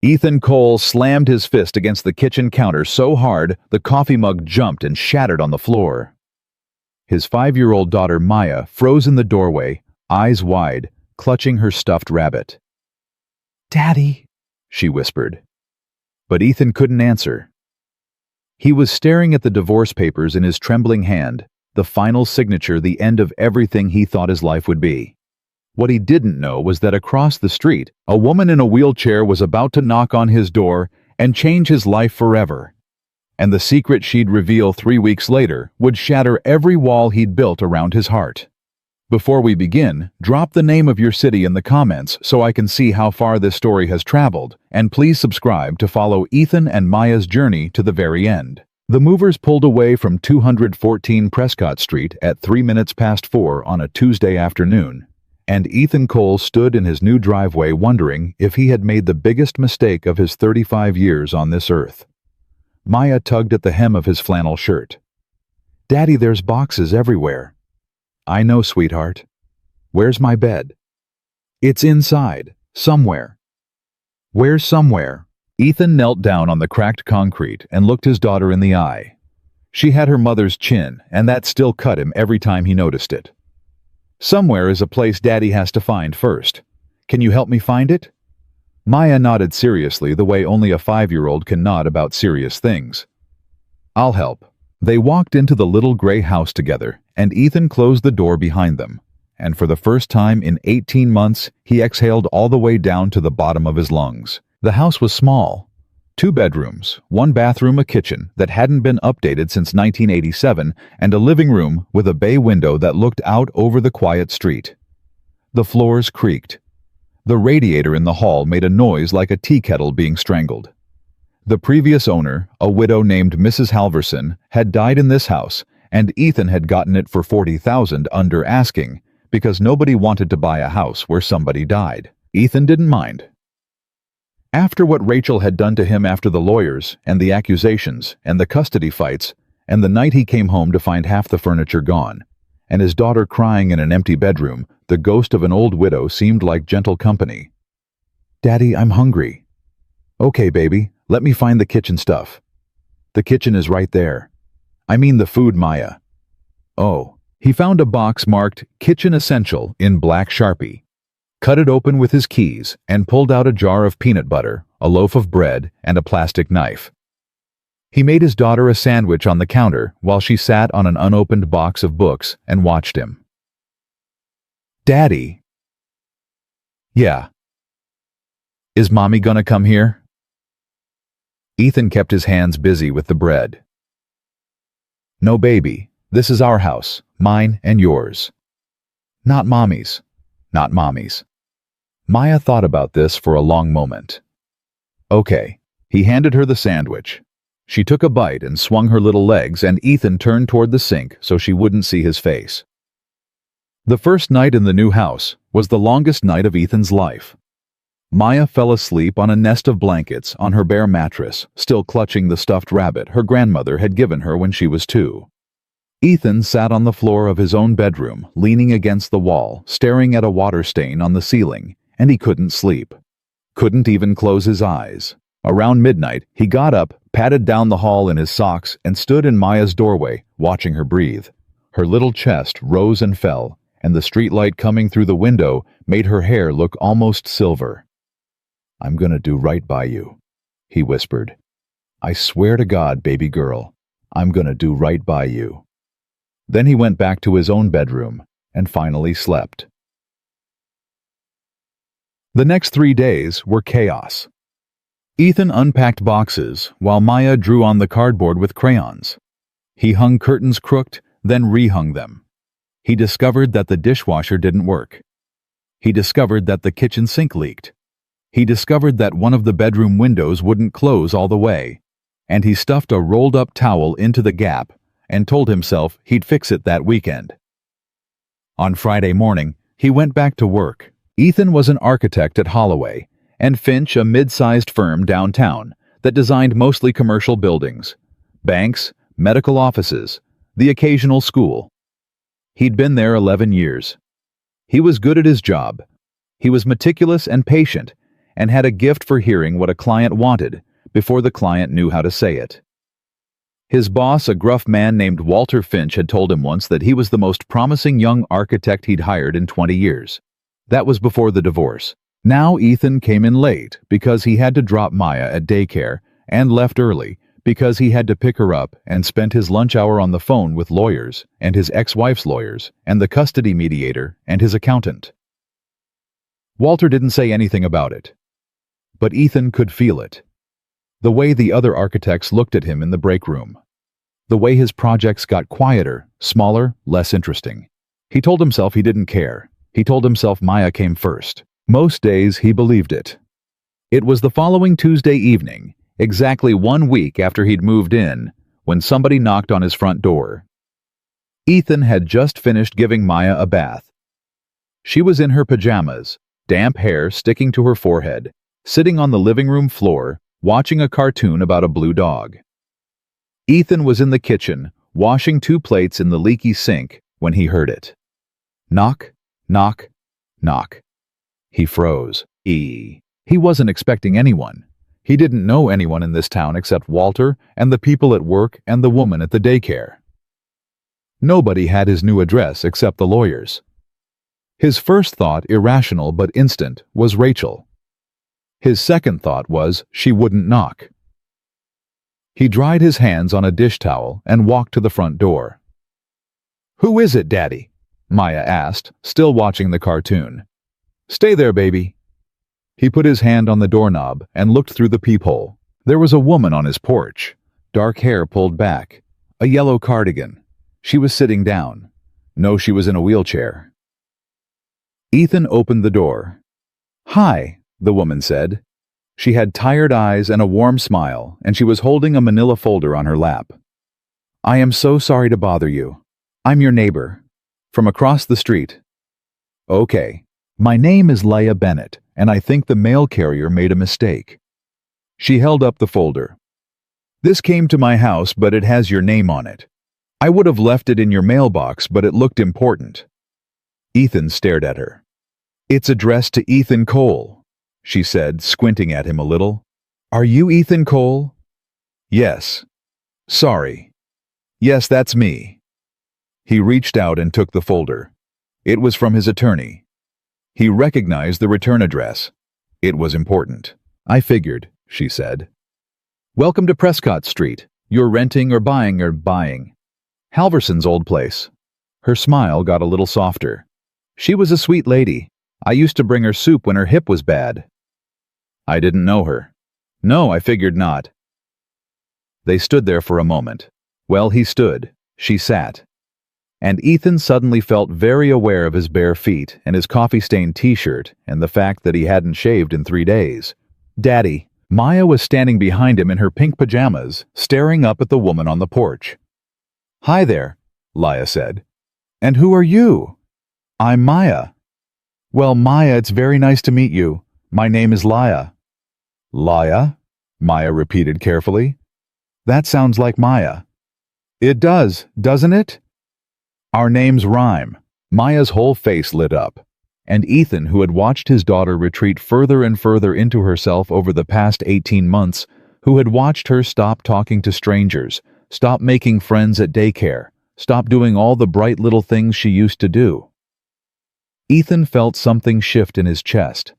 Ethan Cole slammed his fist against the kitchen counter so hard the coffee mug jumped and shattered on the floor. His 5-year-old daughter Maya froze in the doorway, eyes wide, clutching her stuffed rabbit. "Daddy," she whispered. But Ethan couldn't answer. He was staring at the divorce papers in his trembling hand, the final signature, the end of everything he thought his life would be. What he didn't know was that across the street, a woman in a wheelchair was about to knock on his door and change his life forever. And the secret she'd reveal 3 weeks later would shatter every wall he'd built around his heart. Before we begin, drop the name of your city in the comments so I can see how far this story has traveled, and please subscribe to follow Ethan and Maya's journey to the very end. The movers pulled away from 214 Prescott Street at 4 on a Tuesday afternoon, and Ethan Cole stood in his new driveway wondering if he had made the biggest mistake of his 35 years on this earth. Maya tugged at the hem of his flannel shirt. "Daddy, there's boxes everywhere." "I know, sweetheart. Where's my bed?" "It's inside, somewhere." "Where's somewhere?" Ethan knelt down on the cracked concrete and looked his daughter in the eye. She had her mother's chin, and that still cut him every time he noticed it. "Somewhere is a place Daddy has to find first. Can you help me find it?" Maya nodded seriously the way only a 5-year-old can nod about serious things. "I'll help." They walked into the little gray house together, and Ethan closed the door behind them, and for the first time in 18 months, he exhaled all the way down to the bottom of his lungs. The house was small. 2 bedrooms, 1 bathroom, a kitchen that hadn't been updated since 1987, and a living room with a bay window that looked out over the quiet street. The floors creaked. The radiator in the hall made a noise like a tea kettle being strangled. The previous owner, a widow named Mrs. Halverson, had died in this house, and Ethan had gotten it for $40,000 under asking, because nobody wanted to buy a house where somebody died. Ethan didn't mind. After what Rachel had done to him after the lawyers, and the accusations, and the custody fights, and the night he came home to find half the furniture gone, and his daughter crying in an empty bedroom, the ghost of an old widow seemed like gentle company. "Daddy, I'm hungry." "Okay, baby, let me find the kitchen stuff." "The kitchen is right there." "I mean the food, Maya." "Oh." He found a box marked Kitchen Essential in black Sharpie, cut it open with his keys, and pulled out a jar of peanut butter, a loaf of bread, and a plastic knife. He made his daughter a sandwich on the counter while she sat on an unopened box of books and watched him. "Daddy." "Yeah." "Is Mommy gonna come here?" Ethan kept his hands busy with the bread. "No, baby. This is our house, mine and yours. Not Mommy's. Not Mommy's." Maya thought about this for a long moment. "Okay." He handed her the sandwich. She took a bite and swung her little legs, and Ethan turned toward the sink so she wouldn't see his face. The first night in the new house was the longest night of Ethan's life. Maya fell asleep on a nest of blankets on her bare mattress, still clutching the stuffed rabbit her grandmother had given her when she was 2. Ethan sat on the floor of his own bedroom, leaning against the wall, staring at a water stain on the ceiling, and he couldn't sleep. Couldn't even close his eyes. Around midnight, he got up, padded down the hall in his socks, and stood in Maya's doorway, watching her breathe. Her little chest rose and fell, and the streetlight coming through the window made her hair look almost silver. "I'm gonna do right by you," he whispered. "I swear to God, baby girl, I'm gonna do right by you." Then he went back to his own bedroom and finally slept. The next 3 days were chaos. Ethan unpacked boxes while Maya drew on the cardboard with crayons. He hung curtains crooked, then rehung them. He discovered that the dishwasher didn't work. He discovered that the kitchen sink leaked. He discovered that one of the bedroom windows wouldn't close all the way, and he stuffed a rolled-up towel into the gap and told himself he'd fix it that weekend. On Friday morning, he went back to work. Ethan was an architect at Holloway, and Finch a mid-sized firm downtown that designed mostly commercial buildings, banks, medical offices, the occasional school. He'd been there 11 years. He was good at his job. He was meticulous and patient, and had a gift for hearing what a client wanted before the client knew how to say it. His boss, a gruff man named Walter Finch, had told him once that he was the most promising young architect he'd hired in 20 years. That was before the divorce. Now Ethan came in late because he had to drop Maya at daycare and left early because he had to pick her up and spent his lunch hour on the phone with lawyers and his ex-wife's lawyers and the custody mediator and his accountant. Walter didn't say anything about it, but Ethan could feel it. The way the other architects looked at him in the break room. The way his projects got quieter, smaller, less interesting. He told himself he didn't care. He told himself Maya came first. Most days he believed it. It was the following Tuesday evening, exactly 1 week after he'd moved in, when somebody knocked on his front door. Ethan had just finished giving Maya a bath. She was in her pajamas, damp hair sticking to her forehead, sitting on the living room floor, watching a cartoon about a blue dog. Ethan was in the kitchen, washing 2 plates in the leaky sink, when he heard it. Knock, knock, knock. He froze. He wasn't expecting anyone. He didn't know anyone in this town except Walter and the people at work and the woman at the daycare. Nobody had his new address except the lawyers. His first thought, irrational but instant, was Rachel. His second thought was she wouldn't knock. He dried his hands on a dish towel and walked to the front door. "Who is it, Daddy?" Maya asked, still watching the cartoon. "Stay there, baby." He put his hand on the doorknob and looked through the peephole. There was a woman on his porch, dark hair pulled back, a yellow cardigan. She was sitting down. No, she was in a wheelchair. Ethan opened the door. "Hi," the woman said. She had tired eyes and a warm smile, and she was holding a manila folder on her lap. "I am so sorry to bother you. I'm your neighbor. From across the street." "Okay. My name is Leah Bennett, and I think the mail carrier made a mistake." She held up the folder. "This came to my house, but it has your name on it. I would have left it in your mailbox, but it looked important." Ethan stared at her. "It's addressed to Ethan Cole," she said, squinting at him a little. "Are you Ethan Cole?" "Yes." "Sorry." "Yes, that's me." He reached out and took the folder. It was from his attorney. He recognized the return address. It was important. "I figured," she said. "Welcome to Prescott Street. You're renting or buying or buying?" "Halverson's old place." Her smile got a little softer. "She was a sweet lady. I used to bring her soup when her hip was bad." "I didn't know her." "No, I figured not." They stood there for a moment. Well, he stood. She sat. And Ethan suddenly felt very aware of his bare feet and his coffee-stained t-shirt and the fact that he hadn't shaved in 3 days. "Daddy." Maya was standing behind him in her pink pajamas, staring up at the woman on the porch. "Hi there," Leah said. "And who are you?" "I'm Maya." "Well, Maya, it's very nice to meet you. My name is Leah." "Leah?" Maya repeated carefully. "That sounds like Maya." "It does, doesn't it?" "Our names rhyme." Maya's whole face lit up. And Ethan, who had watched his daughter retreat further and further into herself over the past 18 months, who had watched her stop talking to strangers, stop making friends at daycare, stop doing all the bright little things she used to do. Ethan felt something shift in his chest.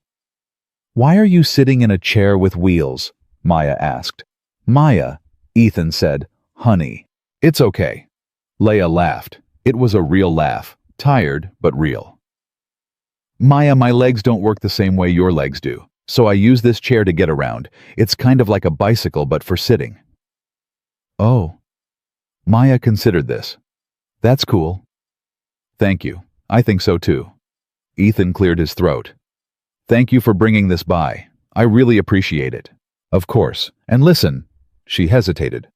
"Why are you sitting in a chair with wheels?" Maya asked. "Maya," Ethan said, "honey." "It's okay." Leah laughed. It was a real laugh, tired but real. "Maya, my legs don't work the same way your legs do, so I use this chair to get around. It's kind of like a bicycle but for sitting." "Oh." Maya considered this. "That's cool." "Thank you. I think so too." Ethan cleared his throat. "Thank you for bringing this by. I really appreciate it." "Of course. And listen," she hesitated.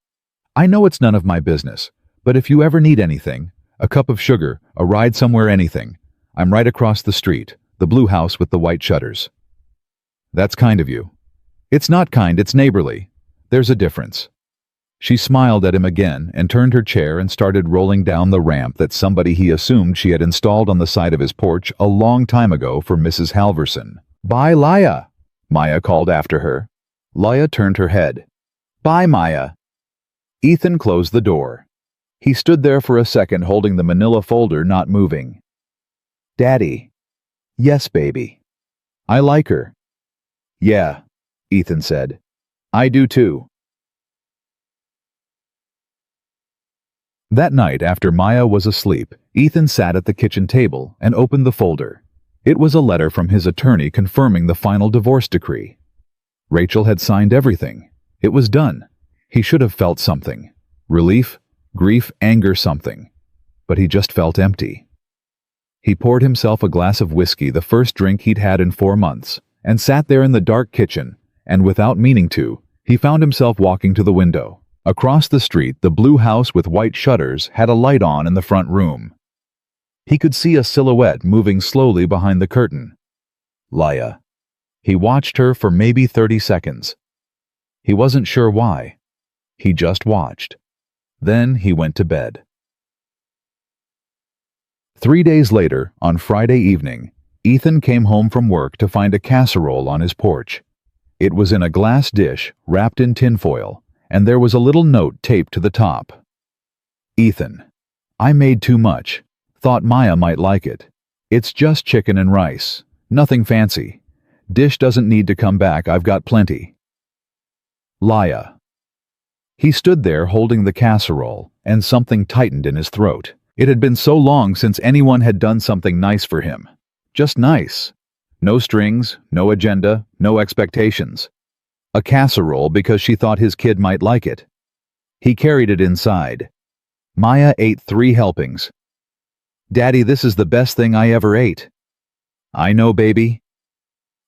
"I know it's none of my business, but if you ever need anything, a cup of sugar, a ride somewhere, anything, I'm right across the street, the blue house with the white shutters." "That's kind of you." "It's not kind, it's neighborly. There's a difference." She smiled at him again and turned her chair and started rolling down the ramp that somebody he assumed she had installed on the side of his porch a long time ago for Mrs. Halverson. "Bye, Leah." Maya called after her. Laya turned her head. Bye, Maya. Ethan closed the door. He stood there for a second holding the manila folder, not moving. Daddy. Yes, baby. I like her. Yeah, Ethan said. I do too. That night, after Maya was asleep, Ethan sat at the kitchen table and opened the folder. It was a letter from his attorney confirming the final divorce decree. Rachel had signed everything. It was done. He should have felt something. Relief, grief, anger, something. But he just felt empty. He poured himself a glass of whiskey, the first drink he'd had in 4 months, and sat there in the dark kitchen, and without meaning to, he found himself walking to the window. Across the street, the blue house with white shutters had a light on in the front room. He could see a silhouette moving slowly behind the curtain. Laya. He watched her for maybe 30 seconds. He wasn't sure why. He just watched. Then he went to bed. 3 days later, on Friday evening, Ethan came home from work to find a casserole on his porch. It was in a glass dish, wrapped in tinfoil, and there was a little note taped to the top. Ethan, I made too much. Thought Maya might like it. It's just chicken and rice. Nothing fancy. Dish doesn't need to come back, I've got plenty. Laya. He stood there holding the casserole, and something tightened in his throat. It had been so long since anyone had done something nice for him. Just nice. No strings, no agenda, no expectations. A casserole because she thought his kid might like it. He carried it inside. Maya ate 3 helpings. Daddy, this is the best thing I ever ate. I know, baby.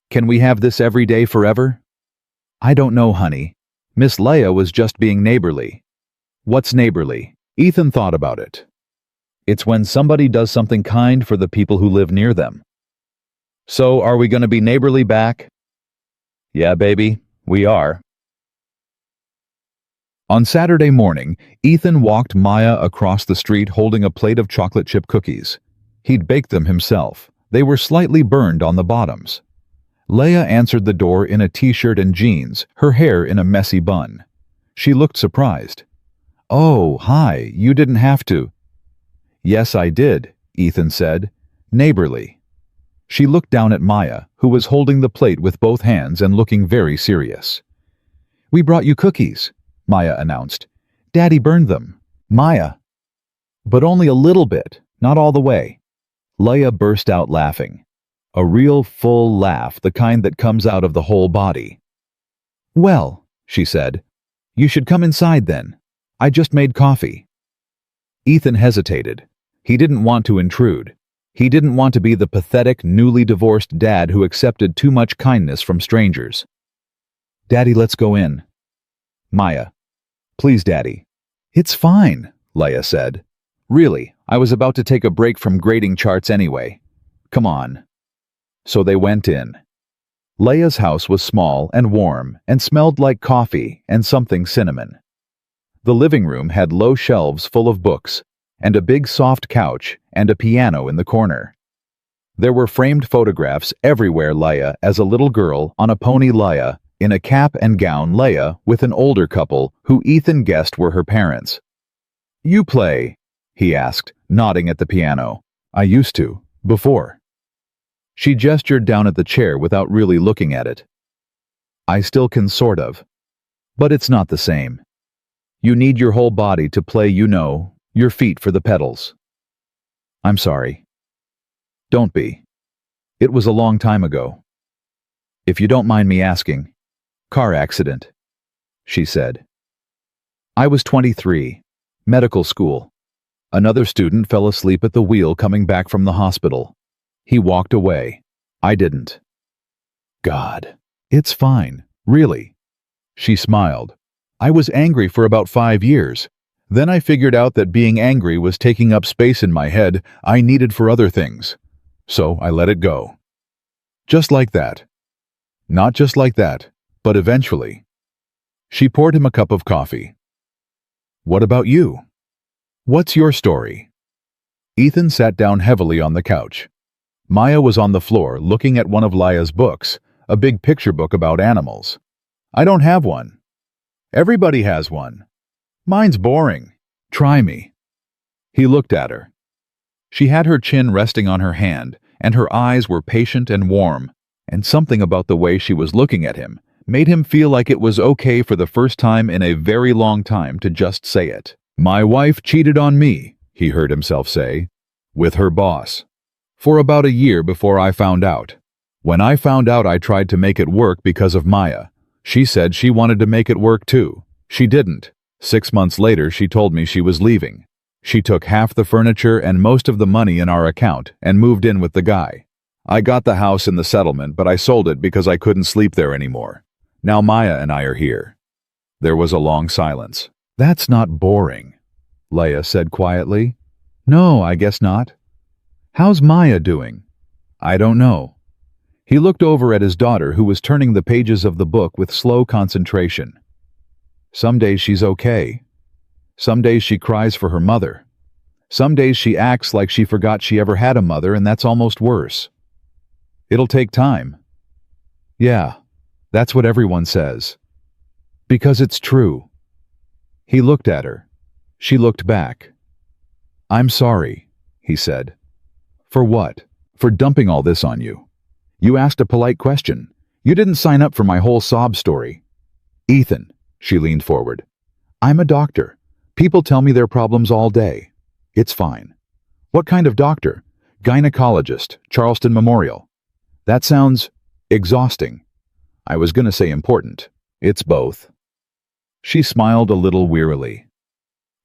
Can we have this every day forever? I don't know, honey. Miss Leia was just being neighborly. What's neighborly? Ethan thought about it. It's when somebody does something kind for the people who live near them. So, are we going to be neighborly back? Yeah, baby, we are. On Saturday morning, Ethan walked Maya across the street holding a plate of chocolate chip cookies. He'd baked them himself. They were slightly burned on the bottoms. Leia answered the door in a t-shirt and jeans, her hair in a messy bun. She looked surprised. Oh, hi, you didn't have to. Yes, I did, Ethan said, neighborly. She looked down at Maya, who was holding the plate with both hands and looking very serious. We brought you cookies, Maya announced. Daddy burned them. Maya. But only a little bit, not all the way. Leia burst out laughing. A real full laugh, the kind that comes out of the whole body. Well, she said, you should come inside then. I just made coffee. Ethan hesitated. He didn't want to intrude. He didn't want to be the pathetic, newly divorced dad who accepted too much kindness from strangers. Daddy, let's go in. Maya. Please, Daddy. It's fine, Leia said. Really, I was about to take a break from grading charts anyway. Come on. So they went in. Leia's house was small and warm and smelled like coffee and something cinnamon. The living room had low shelves full of books and a big soft couch and a piano in the corner. There were framed photographs everywhere. Leia as a little girl on a pony, Leia in a cap and gown, Leia with an older couple who Ethan guessed were her parents. You play? He asked, nodding at the piano. I used to, before. She gestured down at the chair without really looking at it. I still can, sort of. But it's not the same. You need your whole body to play, you know, your feet for the pedals. I'm sorry. Don't be. It was a long time ago. If you don't mind me asking. Car accident, she said. I was 23, medical school. Another student fell asleep at the wheel coming back from the hospital. He walked away. I didn't. God, it's fine, really. She smiled. I was angry for about 5 years. Then I figured out that being angry was taking up space in my head I needed for other things. So I let it go. Just like that. Not just like that, but eventually. She poured him a cup of coffee. What about you? What's your story? Ethan sat down heavily on the couch. Maya was on the floor looking at one of Leia's books, A big picture book about animals. I don't have one. Everybody has one. Mine's boring. Try me. He looked at her. She had her chin resting on her hand, and her eyes were patient and warm, and something about the way she was looking at him made him feel like it was okay for the first time in a very long time to just say it. My wife cheated on me, he heard himself say, with her boss. For about a year before I found out. When I found out, I tried to make it work because of Maya. She said she wanted to make it work too. She didn't. 6 months later, she told me she was leaving. She took half the furniture and most of the money in our account and moved in with the guy. I got the house in the settlement, but I sold it because I couldn't sleep there anymore. Now Maya and I are here. There was a long silence. That's not boring, Leia said quietly. No, I guess not. How's Maya doing? I don't know. He looked over at his daughter, who was turning the pages of the book with slow concentration. Some days she's okay. Some days she cries for her mother. Some days she acts like she forgot she ever had a mother, and that's almost worse. It'll take time. Yeah, that's what everyone says. Because it's true. He looked at her. She looked back. I'm sorry, he said. For what? For dumping all this on you. You asked a polite question. You didn't sign up for my whole sob story. Ethan, she leaned forward. I'm a doctor. People tell me their problems all day. It's fine. What kind of doctor? Gynecologist, Charleston Memorial. That sounds exhausting. I was going to say important. It's both. She smiled a little wearily.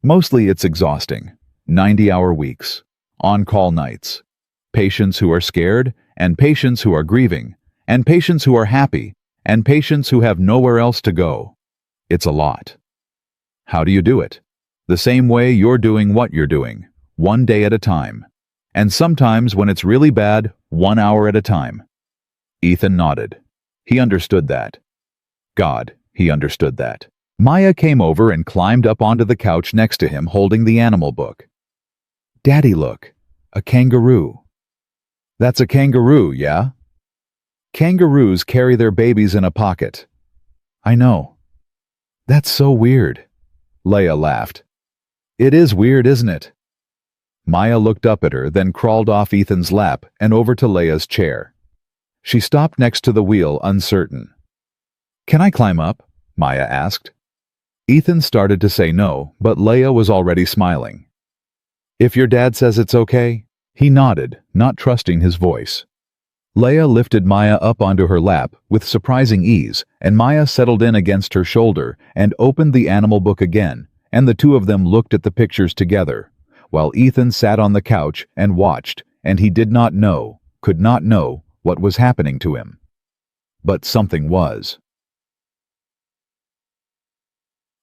Mostly it's exhausting. 90-hour weeks. On-call nights. Patients who are scared, and patients who are grieving, and patients who are happy, and patients who have nowhere else to go. It's a lot. How do you do it? The same way you're doing what you're doing, 1 day at a time. And sometimes when it's really bad, 1 hour at a time. Ethan nodded. He understood that. God, he understood that. Maya came over and climbed up onto the couch next to him, holding the animal book. Daddy, look. A kangaroo. That's a kangaroo, yeah? Kangaroos carry their babies in a pocket. I know. That's so weird. Leia laughed. It is weird, isn't it? Maya looked up at her, then crawled off Ethan's lap and over to Leia's chair. She stopped next to the wheel, uncertain. Can I climb up? Maya asked. Ethan started to say no, but Leia was already smiling. If your dad says it's okay? He nodded, not trusting his voice. Leia lifted Maya up onto her lap with surprising ease, and Maya settled in against her shoulder and opened the animal book again, and the two of them looked at the pictures together, while Ethan sat on the couch and watched, and he did not know, could not know, what was happening to him. But something was.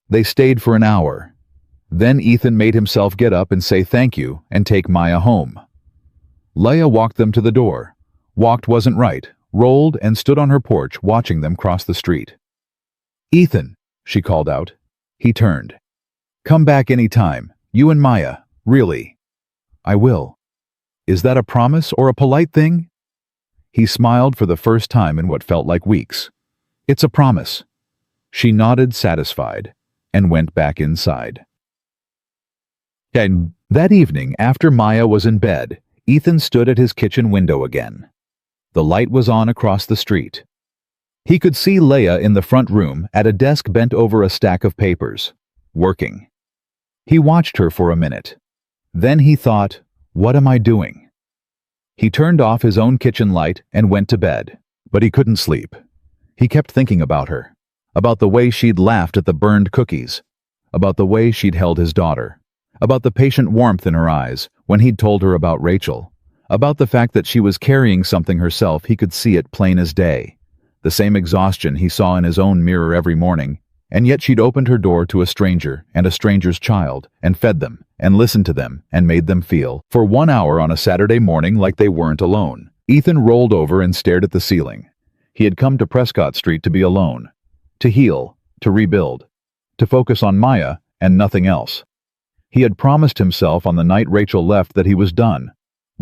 They stayed for an hour. Then Ethan made himself get up and say thank you and take Maya home. Leia walked them to the door. Walked wasn't right, rolled and stood on her porch watching them cross the street. Ethan, she called out. He turned. Come back any time, you and Maya, really. I will. Is that a promise or a polite thing? He smiled for the first time in what felt like weeks. It's a promise. She nodded, satisfied, and went back inside. And that evening, after Maya was in bed, Ethan stood at his kitchen window again. The light was on across the street. He could see Leia in the front room at a desk bent over a stack of papers, working. He watched her for a minute. Then he thought, what am I doing? He turned off his own kitchen light and went to bed, but he couldn't sleep. He kept thinking about her, about the way she'd laughed at the burned cookies, about the way she'd held his daughter, about the patient warmth in her eyes when he'd told her about Rachel, about the fact that she was carrying something herself. He could see it plain as day, the same exhaustion he saw in his own mirror every morning, and yet she'd opened her door to a stranger and a stranger's child and fed them and listened to them and made them feel, for 1 hour on a Saturday morning, like they weren't alone. Ethan rolled over and stared at the ceiling. He had come to Prescott Street to be alone, to heal, to rebuild, to focus on Maya and nothing else. He had promised himself on the night Rachel left that he was done.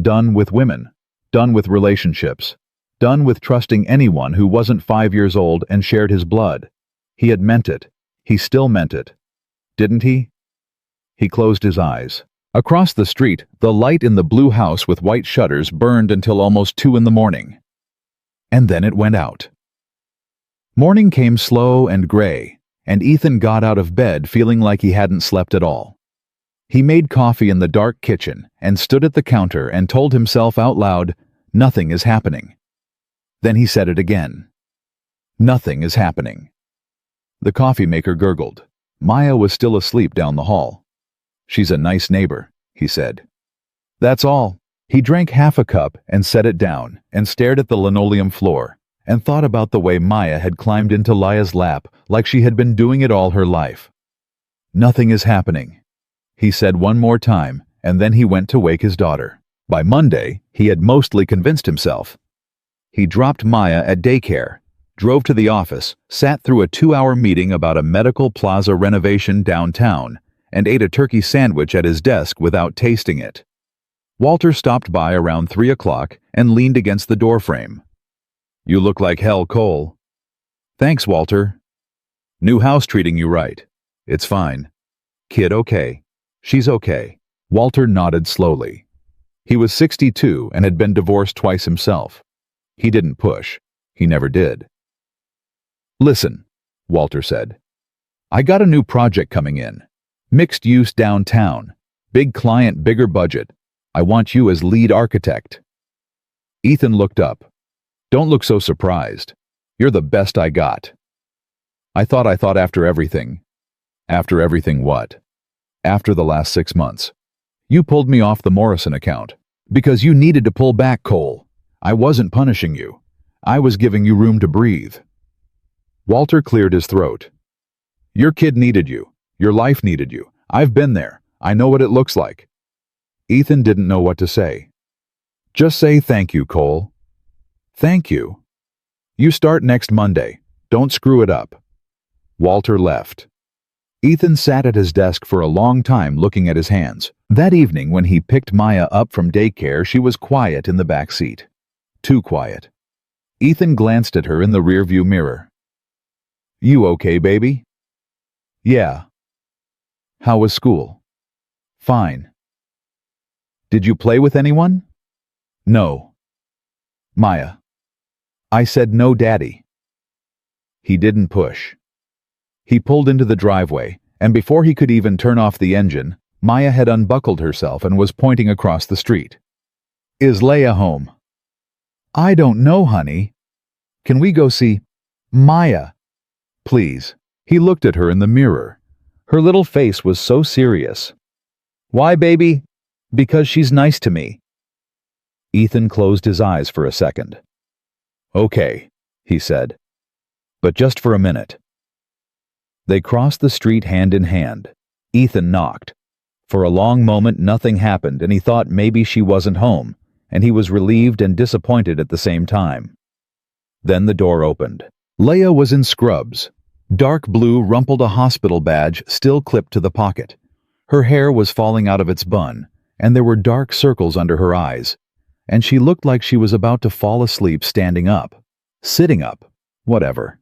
Done with women. Done with relationships. done with trusting anyone who wasn't 5 years old and shared his blood. He had meant it. He still meant it. Didn't he? He closed his eyes. Across the street, the light in the blue house with white shutters burned until almost 2 in the morning. And then it went out. Morning came slow and gray, and Ethan got out of bed feeling like he hadn't slept at all. He made coffee in the dark kitchen and stood at the counter and told himself out loud, "Nothing is happening." Then he said it again. "Nothing is happening." The coffee maker gurgled. Maya was still asleep down the hall. "She's a nice neighbor," he said. That's all. He drank half a cup and set it down and stared at the linoleum floor and thought about the way Maya had climbed into Laya's lap like she had been doing it all her life. "Nothing is happening," he said one more time, and then he went to wake his daughter. By Monday, he had mostly convinced himself. He dropped Maya at daycare, drove to the office, sat through a 2-hour meeting about a medical plaza renovation downtown, and ate a turkey sandwich at his desk without tasting it. Walter stopped by around 3 o'clock and leaned against the doorframe. "You look like hell, Cole." "Thanks, Walter." "New house treating you right?" "It's fine." "Kid okay?" "She's okay." Walter nodded slowly. He was 62 and had been divorced twice himself. He didn't push. He never did. "Listen," Walter said. "I got a new project coming in. Mixed use downtown. Big client, bigger budget. I want you as lead architect." Ethan looked up. "Don't look so surprised. You're the best I got." I thought after everything." "After everything what?" "After the last 6 months. You pulled me off the Morrison account. Because you needed to pull back, Cole. I wasn't punishing you. I was giving you room to breathe." Walter cleared his throat. "Your kid needed you. Your life needed you. I've been there. I know what it looks like." Ethan didn't know what to say. "Just say thank you, Cole." "Thank you." "You start next Monday. Don't screw it up." Walter left. Ethan sat at his desk for a long time looking at his hands. That evening when he picked Maya up from daycare, she was quiet in the back seat. Too quiet. Ethan glanced at her in the rearview mirror. "You okay, baby?" "Yeah." "How was school?" "Fine." "Did you play with anyone?" "No." "Maya." "I said no, Daddy." He didn't push. He pulled into the driveway, and before he could even turn off the engine, Maya had unbuckled herself and was pointing across the street. "Is Leia home?" "I don't know, honey." "Can we go see Maya?" "Please." He looked at her in the mirror. Her little face was so serious. "Why, baby?" "Because she's nice to me." Ethan closed his eyes for a second. "Okay," he said. "But just for a minute." They crossed the street hand in hand. Ethan knocked. For a long moment nothing happened, and he thought maybe she wasn't home, and he was relieved and disappointed at the same time. Then the door opened. Leia was in scrubs. Dark blue rumpled a hospital badge still clipped to the pocket. Her hair was falling out of its bun, and there were dark circles under her eyes, and she looked like she was about to fall asleep standing up. Sitting up. Whatever.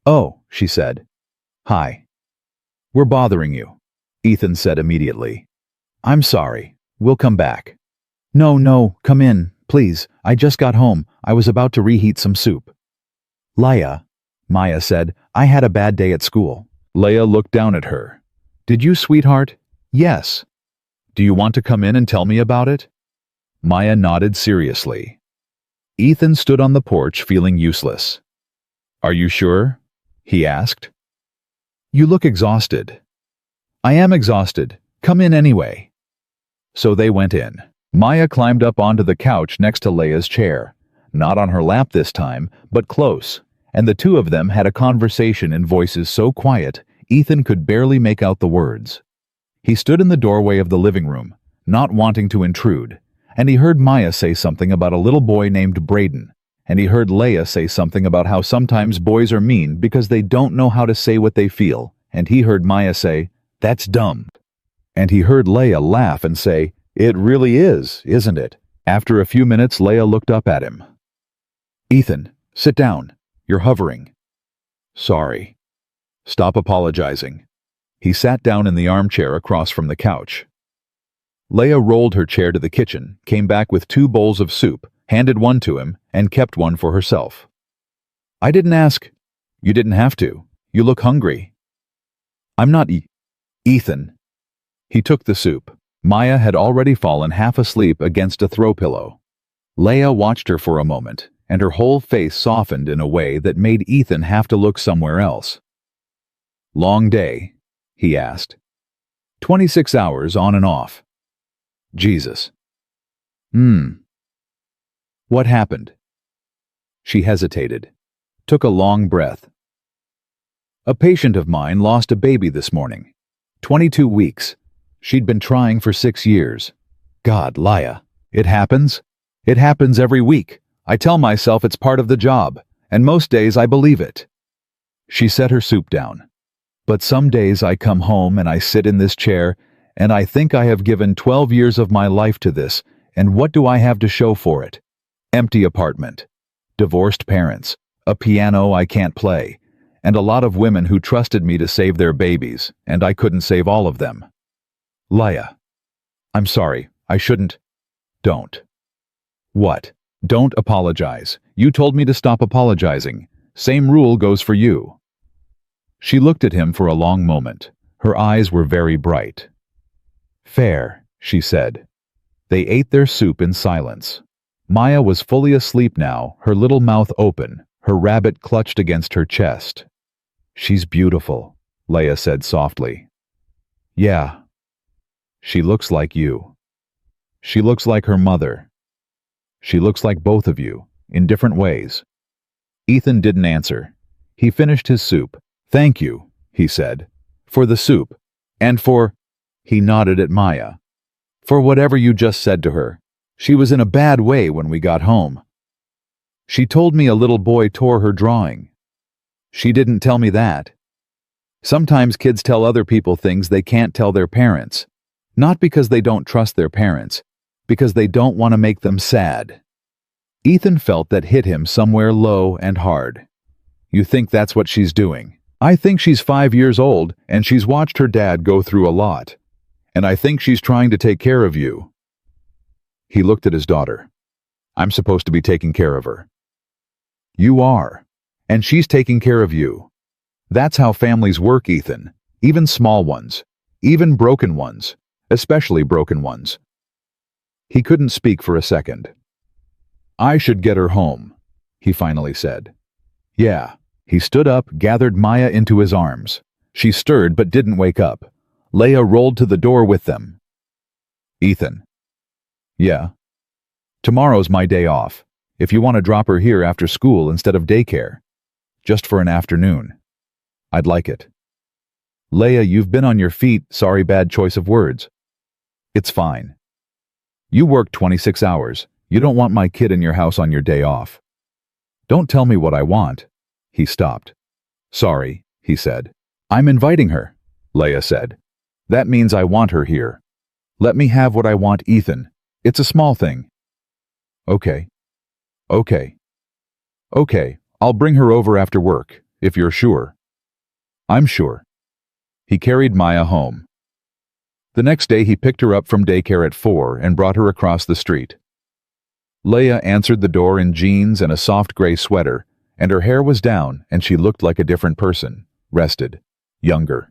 "Oh," she said. "Hi." "We're bothering you," Ethan said immediately. "I'm sorry. We'll come back." No, come in, please. I just got home. I was about to reheat some soup." "Leia," Maya said, "I had a bad day at school." Leia looked down at her. "Did you, sweetheart?" "Yes." "Do you want to come in and tell me about it?" Maya nodded seriously. Ethan stood on the porch feeling useless. "Are you sure?" he asked. "You look exhausted." "I am exhausted. Come in anyway." So they went in. Maya climbed up onto the couch next to Leia's chair. Not on her lap this time, but close, and the two of them had a conversation in voices so quiet, Ethan could barely make out the words. He stood in the doorway of the living room, not wanting to intrude, and he heard Maya say something about a little boy named Braden, and he heard Leia say something about how sometimes boys are mean because they don't know how to say what they feel, and he heard Maya say, "That's dumb." And he heard Leia laugh and say, "It really is, isn't it?" After a few minutes, Leia looked up at him. Ethan, sit down. You're hovering. Sorry. Stop apologizing. He sat down in the armchair across from the couch. Leia rolled her chair to the kitchen, came back with 2 bowls of soup, handed one to him, and kept one for herself. I didn't ask. You didn't have to. You look hungry. I'm not Ethan. He took the soup. Maya had already fallen half asleep against a throw pillow. Leia watched her for a moment, and her whole face softened in a way that made Ethan have to look somewhere else. Long day? He asked. 26 hours on and off. Jesus. What happened? She hesitated, took a long breath. A patient of mine lost a baby this morning. 22 weeks. She'd been trying for 6 years. God, Leia, it happens? It happens every week. I tell myself it's part of the job, and most days I believe it. She set her soup down. But some days I come home and I sit in this chair, and I think I have given 12 years of my life to this, and what do I have to show for it? Empty apartment, divorced parents, a piano I can't play, and a lot of women who trusted me to save their babies, and I couldn't save all of them. Leia. I'm sorry, I shouldn't. Don't. What? Don't apologize. You told me to stop apologizing. Same rule goes for you. She looked at him for a long moment. Her eyes were very bright. Fair, she said. They ate their soup in silence. Maya was fully asleep now, her little mouth open, her rabbit clutched against her chest. She's beautiful, Leia said softly. Yeah. She looks like you. She looks like her mother. She looks like both of you, in different ways. Ethan didn't answer. He finished his soup. Thank you, he said, for the soup, and for, he nodded at Maya, for whatever you just said to her. She was in a bad way when we got home. She told me a little boy tore her drawing. She didn't tell me that. Sometimes kids tell other people things they can't tell their parents, not because they don't trust their parents, because they don't want to make them sad. Ethan felt that hit him somewhere low and hard. You think that's what she's doing? I think she's 5 years old, and she's watched her dad go through a lot. And I think she's trying to take care of you. He looked at his daughter. I'm supposed to be taking care of her. You are. And she's taking care of you. That's how families work, Ethan. Even small ones. Even broken ones. Especially broken ones. He couldn't speak for a second. I should get her home, he finally said. Yeah. He stood up, gathered Maya into his arms. She stirred but didn't wake up. Leia rolled to the door with them. Ethan. Yeah. Tomorrow's my day off. If you want to drop her here after school instead of daycare. Just for an afternoon. I'd like it. Leia, you've been on your feet, sorry, bad choice of words. It's fine. You work 26 hours. You don't want my kid in your house on your day off. Don't tell me what I want. He stopped. Sorry, he said. I'm inviting her, Leia said. That means I want her here. Let me have what I want, Ethan. It's a small thing. Okay. Okay. Okay, I'll bring her over after work, if you're sure. I'm sure. He carried Maya home. The next day he picked her up from daycare at 4 and brought her across the street. Leia answered the door in jeans and a soft gray sweater, and her hair was down and she looked like a different person, rested, younger.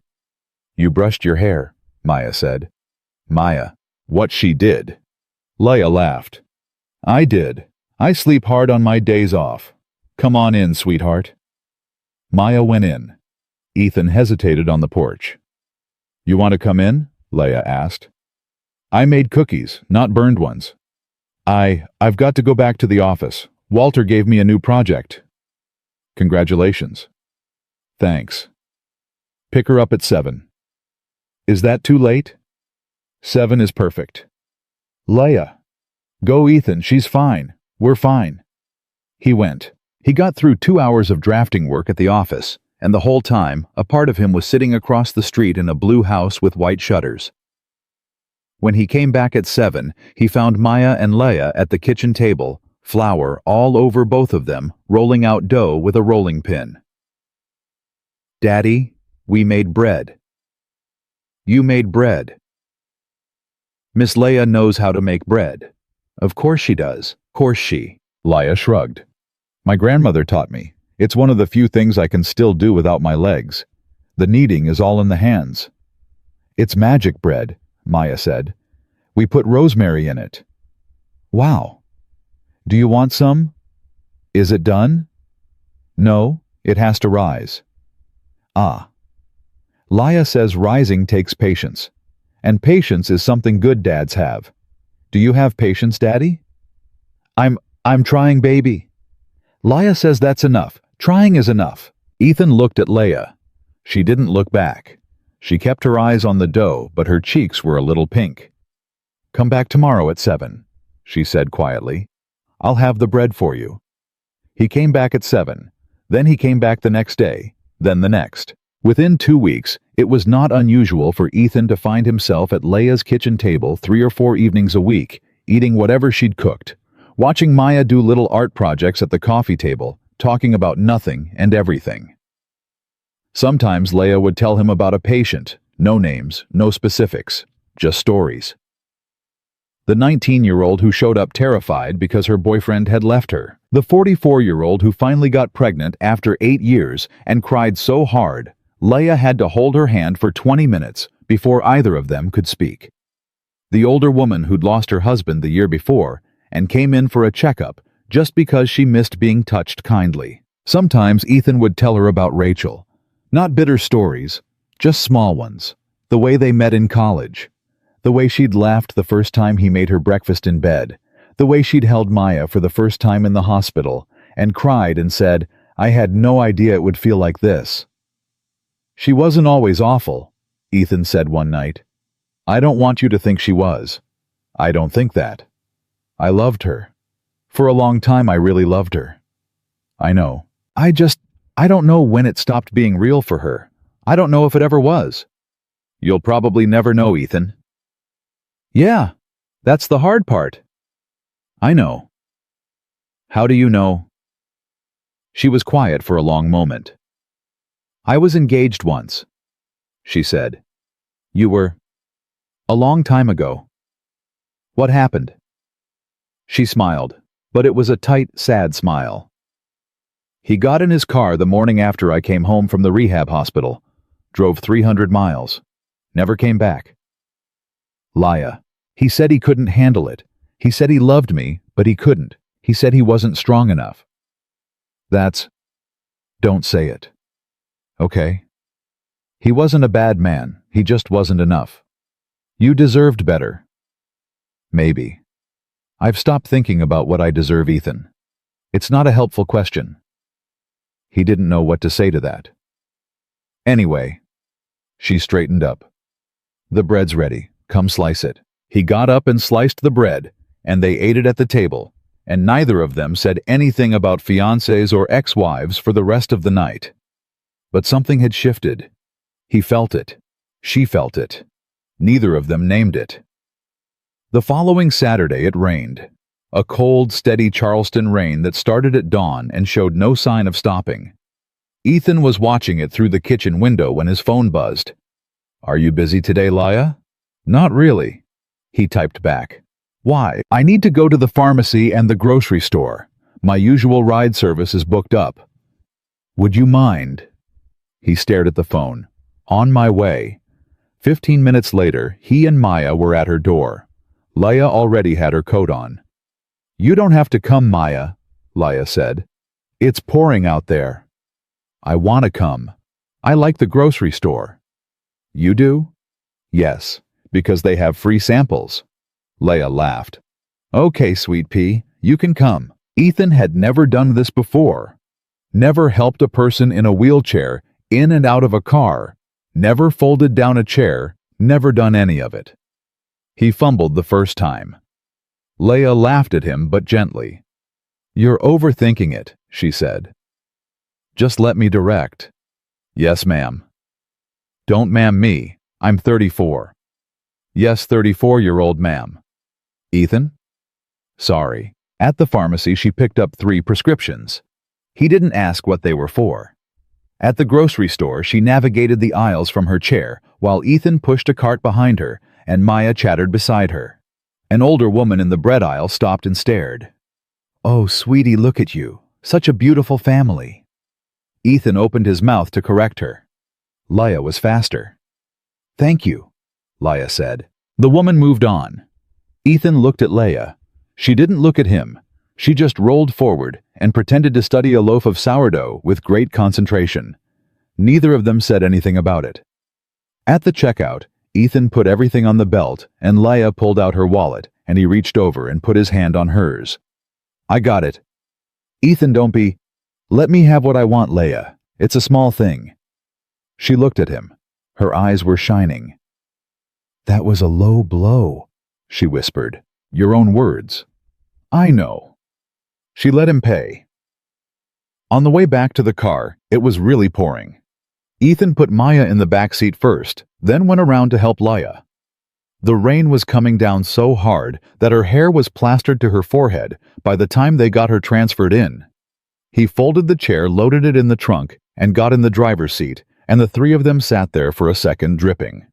You brushed your hair, Maya said. Maya, what she did. Leia laughed. I did. I sleep hard on my days off. Come on in, sweetheart. Maya went in. Ethan hesitated on the porch. You want to come in? Leia asked. I made cookies, not burned ones. I've got to go back to the office. Walter gave me a new project. Congratulations. Thanks. Pick her up at 7. Is that too late? 7 is perfect. Leia. Go, Ethan, she's fine. We're fine. He went. He got through 2 hours of drafting work at the office, and the whole time, a part of him was sitting across the street in a blue house with white shutters. When he came back at 7, he found Maya and Leia at the kitchen table, Flour all over both of them, rolling out dough with a rolling pin. Daddy, we made bread. You made bread. Miss Leia knows how to make bread. Of course she does. Course she. Leia shrugged. My grandmother taught me. It's one of the few things I can still do without my legs. The kneading is all in the hands. It's magic bread, Maya said. We put rosemary in it. Wow. Do you want some? Is it done? No, it has to rise. Ah. Leia says rising takes patience. And patience is something good dads have. Do you have patience, Daddy? I'm trying, baby. Leia says that's enough. Trying is enough. Ethan looked at Leia. She didn't look back. She kept her eyes on the dough, but her cheeks were a little pink. Come back tomorrow at 7, she said quietly. I'll have the bread for you. He came back at 7. Then he came back the next day, then the next. Within 2 weeks, it was not unusual for Ethan to find himself at Leia's kitchen table 3 or 4 evenings a week, eating whatever she'd cooked, watching Maya do little art projects at the coffee table, talking about nothing and everything. Sometimes Leia would tell him about a patient, no names, no specifics, just stories. The 19-year-old who showed up terrified because her boyfriend had left her. The 44-year-old who finally got pregnant after 8 years and cried so hard, Leia had to hold her hand for 20 minutes before either of them could speak. The older woman who'd lost her husband the year before and came in for a checkup just because she missed being touched kindly. Sometimes Ethan would tell her about Rachel. Not bitter stories, just small ones. The way they met in college. The way she'd laughed the first time he made her breakfast in bed. The way she'd held Maya for the first time in the hospital and cried and said, I had no idea it would feel like this. She wasn't always awful, Ethan said one night. I don't want you to think she was. I don't think that. I loved her. For a long time I really loved her. I know. I don't know when it stopped being real for her. I don't know if it ever was. You'll probably never know, Ethan. Yeah, that's the hard part. I know. How do you know? She was quiet for a long moment. I was engaged once, she said. You were? A long time ago. What happened? She smiled, but it was a tight, sad smile. He got in his car the morning after I came home from the rehab hospital, drove 300 miles, never came back. Leia. He said he couldn't handle it. He said he loved me, but he couldn't. He said he wasn't strong enough. Don't say it. Okay? He wasn't a bad man. He just wasn't enough. You deserved better. Maybe. I've stopped thinking about what I deserve, Ethan. It's not a helpful question. He didn't know what to say to that. Anyway, she straightened up. The bread's ready. Come slice it. He got up and sliced the bread, and they ate it at the table, and neither of them said anything about fiancés or ex-wives for the rest of the night. But something had shifted. He felt it. She felt it. Neither of them named it. The following Saturday it rained. A cold, steady Charleston rain that started at dawn and showed no sign of stopping. Ethan was watching it through the kitchen window when his phone buzzed. Are you busy today, Leia? Not really. He typed back. Why? I need to go to the pharmacy and the grocery store. My usual ride service is booked up. Would you mind? He stared at the phone. On my way. 15 minutes later, he and Maya were at her door. Leia already had her coat on. You don't have to come, Maya, Leia said. It's pouring out there. I want to come. I like the grocery store. You do? Yes, because they have free samples. Leia laughed. Okay, sweet pea, you can come. Ethan had never done this before. Never helped a person in a wheelchair in and out of a car. Never folded down a chair. Never done any of it. He fumbled the first time. Leia laughed at him, but gently. You're overthinking it, she said. Just let me direct. Yes, ma'am. Don't ma'am me. I'm 34. Yes, 34-year-old ma'am. Ethan? Sorry. At the pharmacy, she picked up 3 prescriptions. He didn't ask what they were for. At the grocery store, she navigated the aisles from her chair while Ethan pushed a cart behind her and Maya chattered beside her. An older woman in the bread aisle stopped and stared. "Oh, sweetie, look at you. Such a beautiful family." Ethan opened his mouth to correct her. Leia was faster. "Thank you," Leia said. The woman moved on. Ethan looked at Leia. She didn't look at him. She just rolled forward and pretended to study a loaf of sourdough with great concentration. Neither of them said anything about it. At the checkout, Ethan put everything on the belt and Leia pulled out her wallet and he reached over and put his hand on hers. "I got it." "Ethan, don't be—" "Let me have what I want, Leia. It's a small thing." She looked at him. Her eyes were shining. "That was a low blow," she whispered. "Your own words." "I know." She let him pay. On the way back to the car, it was really pouring. Ethan put Maya in the back seat first, then went around to help Leia. The rain was coming down so hard that her hair was plastered to her forehead by the time they got her transferred in. He folded the chair, loaded it in the trunk, and got in the driver's seat, and the 3 of them sat there for a second, dripping.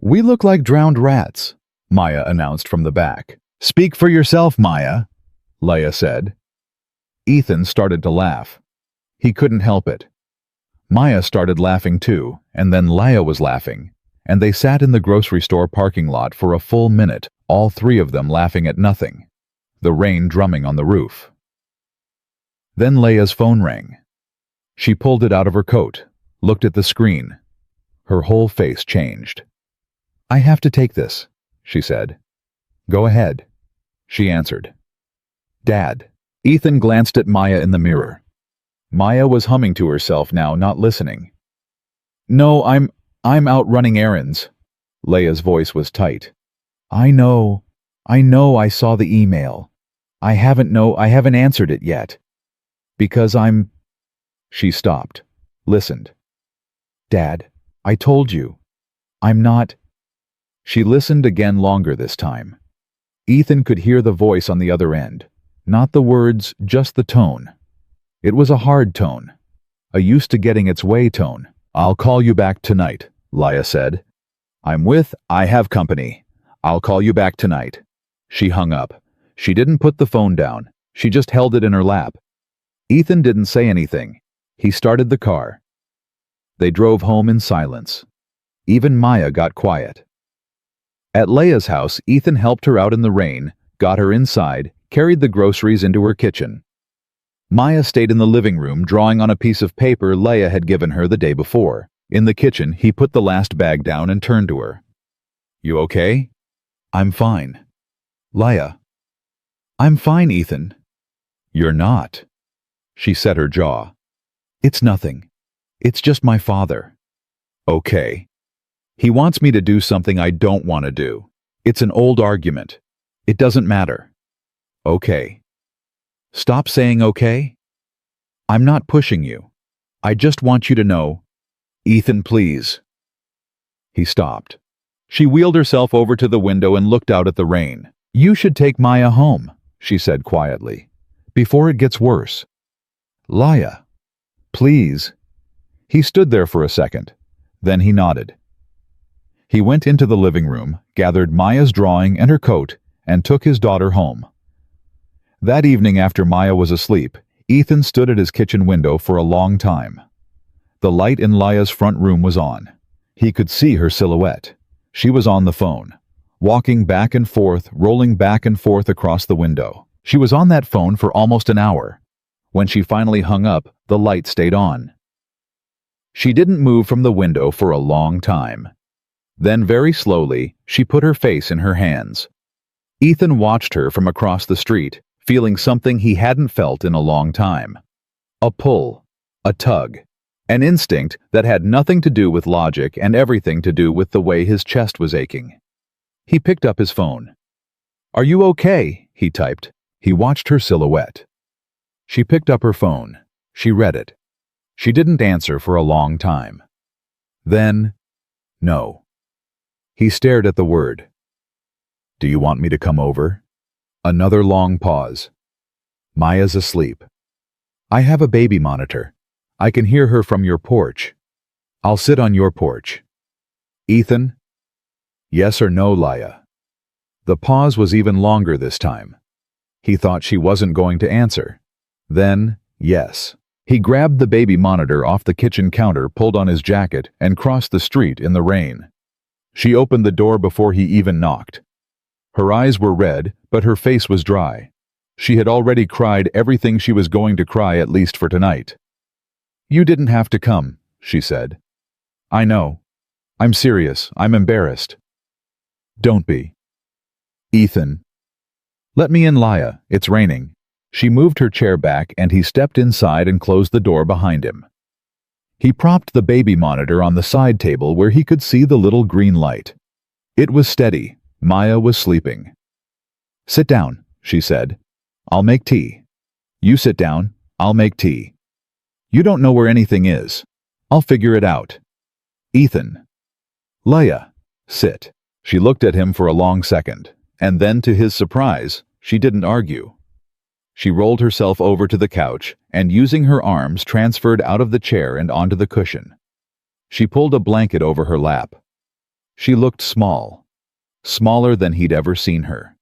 "We look like drowned rats," Maya announced from the back. "Speak for yourself, Maya," Leia said. Ethan started to laugh. He couldn't help it. Maya started laughing too, and then Leia was laughing, and they sat in the grocery store parking lot for a full minute, all 3 of them laughing at nothing, the rain drumming on the roof. Then Leia's phone rang. She pulled it out of her coat, looked at the screen. Her whole face changed. "I have to take this," she said. "Go ahead," she answered. "Dad." Ethan glanced at Maya in the mirror. Maya was humming to herself now, not listening. "No, I'm out running errands." Leia's voice was tight. I know I saw the email. I haven't answered it yet. Because I'm—" She stopped, listened. "Dad, I told you. I'm not—" She listened again, longer this time. Ethan could hear the voice on the other end. Not the words, just the tone. It was a hard tone. A used to getting its way tone. "I'll call you back tonight," Leia said. I have company. I'll call you back tonight." She hung up. She didn't put the phone down. She just held it in her lap. Ethan didn't say anything. He started the car. They drove home in silence. Even Maya got quiet. At Leia's house, Ethan helped her out in the rain, got her inside, carried the groceries into her kitchen. Maya stayed in the living room, drawing on a piece of paper Leia had given her the day before. In the kitchen, he put the last bag down and turned to her. "You okay?" "I'm fine." "Leia." "I'm fine, Ethan." "You're not." She set her jaw. "It's nothing. It's just my father." "Okay. He wants me to do something I don't want to do. It's an old argument. It doesn't matter." "Okay." "Stop saying okay." "I'm not pushing you. I just want you to know—" "Ethan, please." He stopped. She wheeled herself over to the window and looked out at the rain. "You should take Maya home," she said quietly, "before it gets worse." "Leia, please." He stood there for a second. Then he nodded. He went into the living room, gathered Maya's drawing and her coat, and took his daughter home. That evening, after Maya was asleep, Ethan stood at his kitchen window for a long time. The light in Leia's front room was on. He could see her silhouette. She was on the phone, walking back and forth, rolling back and forth across the window. She was on that phone for almost an hour. When she finally hung up, the light stayed on. She didn't move from the window for a long time. Then, very slowly, she put her face in her hands. Ethan watched her from across the street, feeling something he hadn't felt in a long time. A pull, a tug, an instinct that had nothing to do with logic and everything to do with the way his chest was aching. He picked up his phone. "Are you okay?" he typed. He watched her silhouette. She picked up her phone. She read it. She didn't answer for a long time. Then, no. He stared at the word. "Do you want me to come over?" Another long pause. Maya's asleep. I have a baby monitor. I can hear her from your porch. I'll sit on your porch. Ethan? Yes or no, Laya? The pause was even longer this time. He thought she wasn't going to answer. Then, yes. He grabbed the baby monitor off the kitchen counter, pulled on his jacket, and crossed the street in the rain. She opened the door before he even knocked. Her eyes were red, but her face was dry. She had already cried everything she was going to cry, at least for tonight. You didn't have to come, she said. I know. I'm serious. I'm embarrassed. Don't be. Ethan. Let me in, Laya. It's raining. She moved her chair back and he stepped inside and closed the door behind him. He propped the baby monitor on the side table where he could see the little green light. It was steady. Maya was sleeping. Sit down, she said. I'll make tea. You sit down. I'll make tea. You don't know where anything is. I'll figure it out. Ethan. Laya, sit. She looked at him for a long second, and then, to his surprise, she didn't argue. She rolled herself over to the couch and, using her arms, transferred out of the chair and onto the cushion. She pulled a blanket over her lap. She looked small, smaller than he'd ever seen her.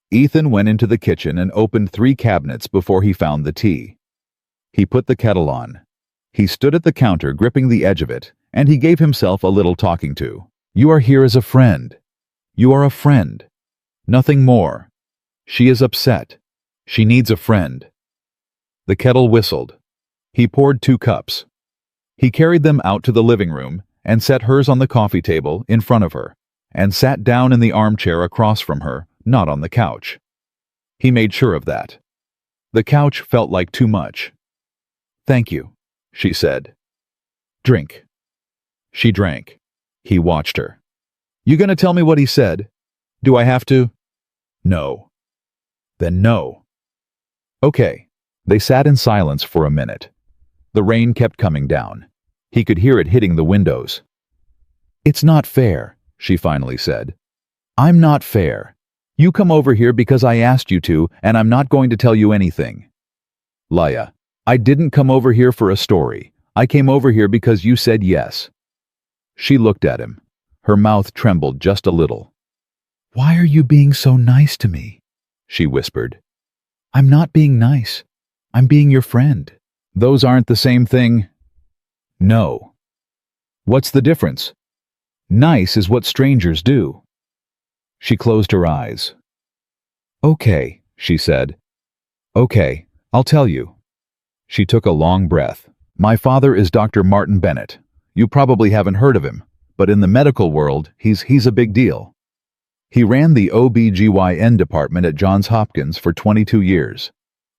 Ethan went into the kitchen and opened 3 cabinets before he found the tea. He put the kettle on. He stood at the counter, gripping the edge of it, and he gave himself a little talking to. You are here as a friend. You are a friend. Nothing more. She is upset. She needs a friend. The kettle whistled. He poured 2 cups. He carried them out to the living room and set hers on the coffee table in front of her, and sat down in the armchair across from her, not on the couch. He made sure of that. The couch felt like too much. Thank you, she said. Drink. She drank. He watched her. You gonna tell me what he said? Do I have to? No. Then no. Okay. They sat in silence for a minute. The rain kept coming down. He could hear it hitting the windows. It's not fair, she finally said. I'm not fair. You come over here because I asked you to, and I'm not going to tell you anything. Laya, I didn't come over here for a story. I came over here because you said yes. She looked at him. Her mouth trembled just a little. Why are you being so nice to me? She whispered. I'm not being nice. I'm being your friend. Those aren't the same thing. No. What's the difference? Nice is what strangers do. She closed her eyes. Okay, she said. Okay, I'll tell you. She took a long breath. My father is Dr. Martin Bennett. You probably haven't heard of him, but in the medical world, he's a big deal. He ran the OB/GYN department at Johns Hopkins for 22 years.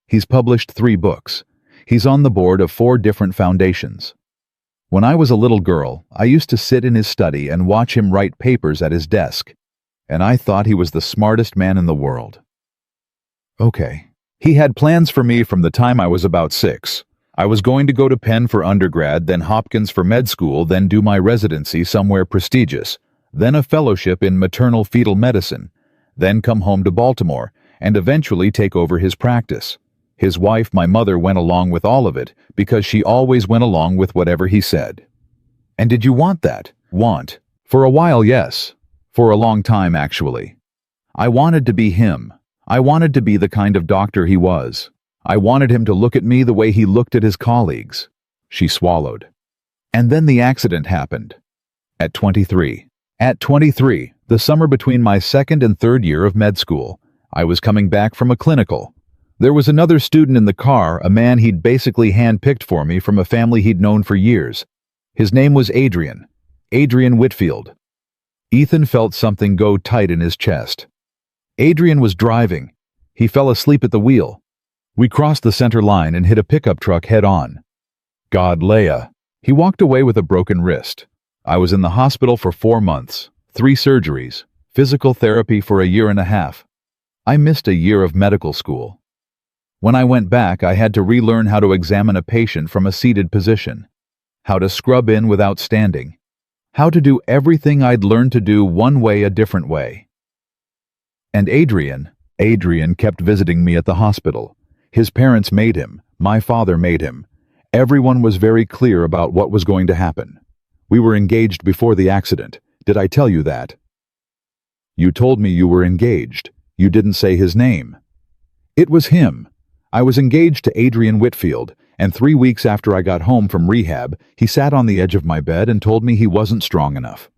He's published 3 books. He's on the board of 4 different foundations. When I was a little girl, I used to sit in his study and watch him write papers at his desk, and I thought he was the smartest man in the world. Okay. He had plans for me from the time I was about 6. I was going to go to Penn for undergrad, then Hopkins for med school, then do my residency somewhere prestigious, then a fellowship in maternal fetal medicine, then come home to Baltimore, and eventually take over his practice. His wife, my mother, went along with all of it because she always went along with whatever he said. And did you want that? Want? For a while, yes. For a long time, actually. I wanted to be him. I wanted to be the kind of doctor he was. I wanted him to look at me the way he looked at his colleagues. She swallowed. And then the accident happened. At 23. At 23, the summer between my 2nd and 3rd year of med school, I was coming back from a clinical. There was another student in the car, a man he'd basically handpicked for me from a family he'd known for years. His name was Adrian Whitfield. Ethan felt something go tight in his chest. Adrian was driving. He fell asleep at the wheel. We crossed the center line and hit a pickup truck head-on. God, Leia. He walked away with a broken wrist. I was in the hospital for 4 months, 3 surgeries, physical therapy for a year and a half. I missed a year of medical school. When I went back, I had to relearn how to examine a patient from a seated position, how to scrub in without standing, how to do everything I'd learned to do one way a different way. And Adrian, Adrian kept visiting me at the hospital. His parents made him. My father made him. Everyone was very clear about what was going to happen. We were engaged before the accident. Did I tell you that? You told me you were engaged. You didn't say his name. It was him. I was engaged to Adrian Whitfield, and 3 weeks after I got home from rehab, he sat on the edge of my bed and told me he wasn't strong enough.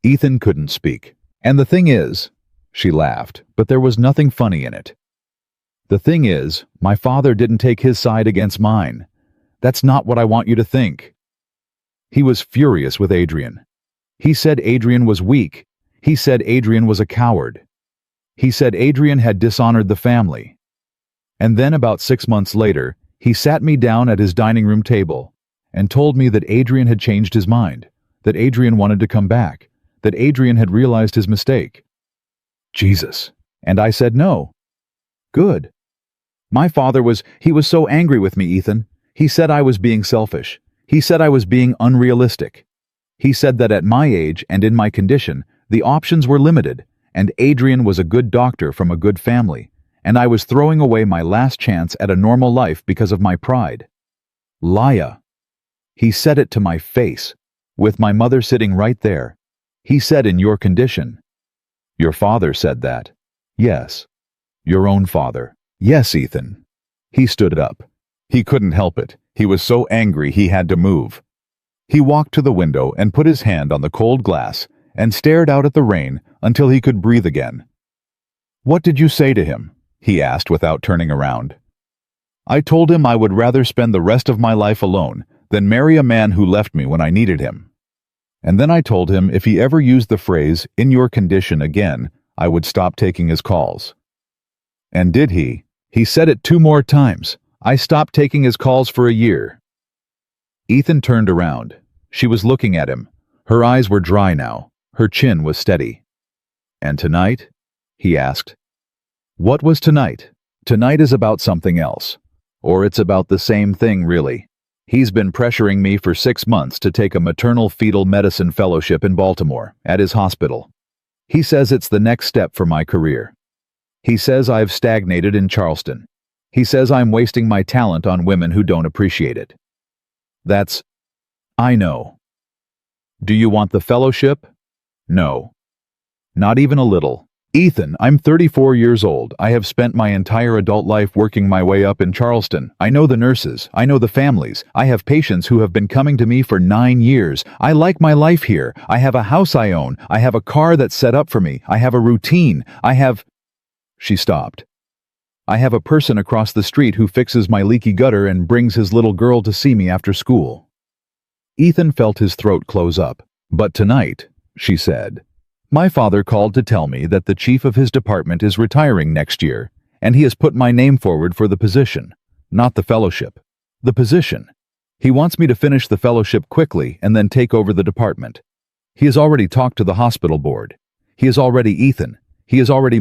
Ethan couldn't speak. And the thing is, she laughed, but there was nothing funny in it. The thing is, my father didn't take his side against mine. That's not what I want you to think. He was furious with Adrian. He said Adrian was weak. He said Adrian was a coward. He said Adrian had dishonored the family. And then about 6 months later, he sat me down at his dining room table and told me that Adrian had changed his mind, that Adrian wanted to come back, that Adrian had realized his mistake. Jesus. And I said no. Good. My father was so angry with me, Ethan. He said I was being selfish. He said I was being unrealistic. He said that at my age and in my condition, the options were limited, and Adrian was a good doctor from a good family, and I was throwing away my last chance at a normal life because of my pride. Laya. He said it to my face, with my mother sitting right there. He said, in your condition. Your father said that. Yes. Your own father. Yes, Ethan. He stood up. He couldn't help it. He was so angry he had to move. He walked to the window and put his hand on the cold glass and stared out at the rain until he could breathe again. What did you say to him? He asked without turning around. I told him I would rather spend the rest of my life alone than marry a man who left me when I needed him. And then I told him if he ever used the phrase, in your condition, again, I would stop taking his calls. And did he? He said it 2 more times. I stopped taking his calls for a year. Ethan turned around. She was looking at him. Her eyes were dry now. Her chin was steady. And tonight? He asked. What was tonight? Tonight is about something else. Or it's about the same thing, really. He's been pressuring me for 6 months to take a maternal fetal medicine fellowship in Baltimore, at his hospital. He says it's the next step for my career. He says I've stagnated in Charleston. He says I'm wasting my talent on women who don't appreciate it. I know. Do you want the fellowship? No. Not even a little. Ethan, I'm 34 years old. I have spent my entire adult life working my way up in Charleston. I know the nurses. I know the families. I have patients who have been coming to me for 9 years. I like my life here. I have a house I own. I have a car that's set up for me. I have a routine. She stopped. I have a person across the street who fixes my leaky gutter and brings his little girl to see me after school. Ethan felt his throat close up. But tonight, she said, my father called to tell me that the chief of his department is retiring next year, and he has put my name forward for the position, not the fellowship. The position. He wants me to finish the fellowship quickly and then take over the department. He has already talked to the hospital board. He has already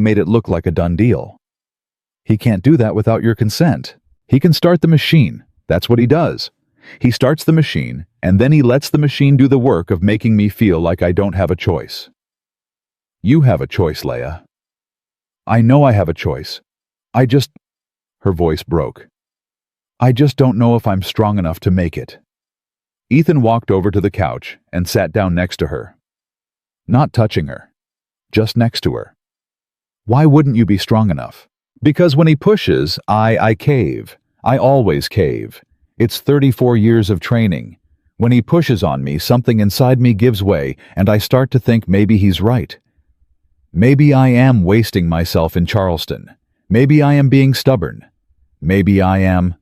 made it look like a done deal. He can't do that without your consent. He can start the machine. That's what he does. He starts the machine, and then he lets the machine do the work of making me feel like I don't have a choice. You have a choice, Leia. I know I have a choice. Her voice broke. I just don't know if I'm strong enough to make it. Ethan walked over to the couch and sat down next to her. Not touching her. Just next to her. Why wouldn't you be strong enough? Because when he pushes, I cave. I always cave. It's 34 years of training. When he pushes on me, something inside me gives way, and I start to think maybe he's right. Maybe I am wasting myself in Charleston. Maybe I am being stubborn. Maybe I am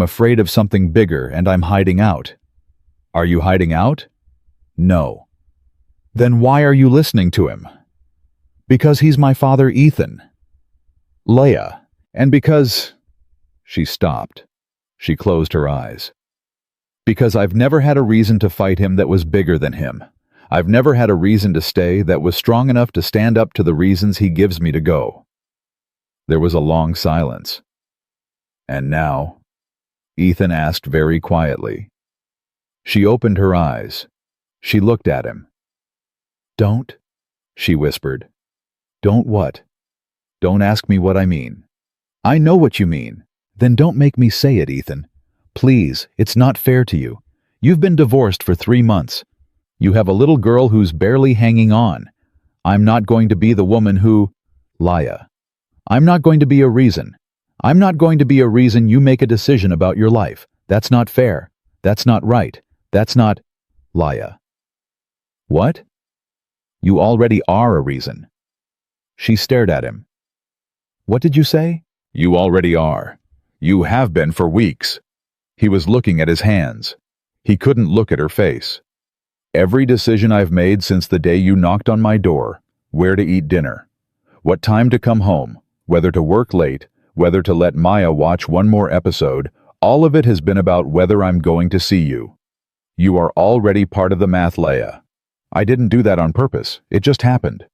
afraid of something bigger and I'm hiding out. Are you hiding out? No. Then why are you listening to him? Because he's my father, Ethan. Leia, and because... She stopped. She closed her eyes. Because I've never had a reason to fight him that was bigger than him. I've never had a reason to stay that was strong enough to stand up to the reasons he gives me to go. There was a long silence. And now? Ethan asked very quietly. She opened her eyes. She looked at him. Don't, she whispered. Don't what? Don't ask me what I mean. I know what you mean. Then don't make me say it, Ethan. Please, it's not fair to you. You've been divorced for 3 months. You have a little girl who's barely hanging on. I'm not going to be the woman who... Laya. I'm not going to be a reason. I'm not going to be a reason you make a decision about your life. That's not fair. That's not right. That's not... Laya. What? You already are a reason. She stared at him. What did you say? You already are. You have been for weeks. He was looking at his hands. He couldn't look at her face. Every decision I've made since the day you knocked on my door, where to eat dinner, what time to come home, whether to work late, whether to let Maya watch one more episode, all of it has been about whether I'm going to see you. You are already part of the math, Leia. I didn't do that on purpose. It just happened.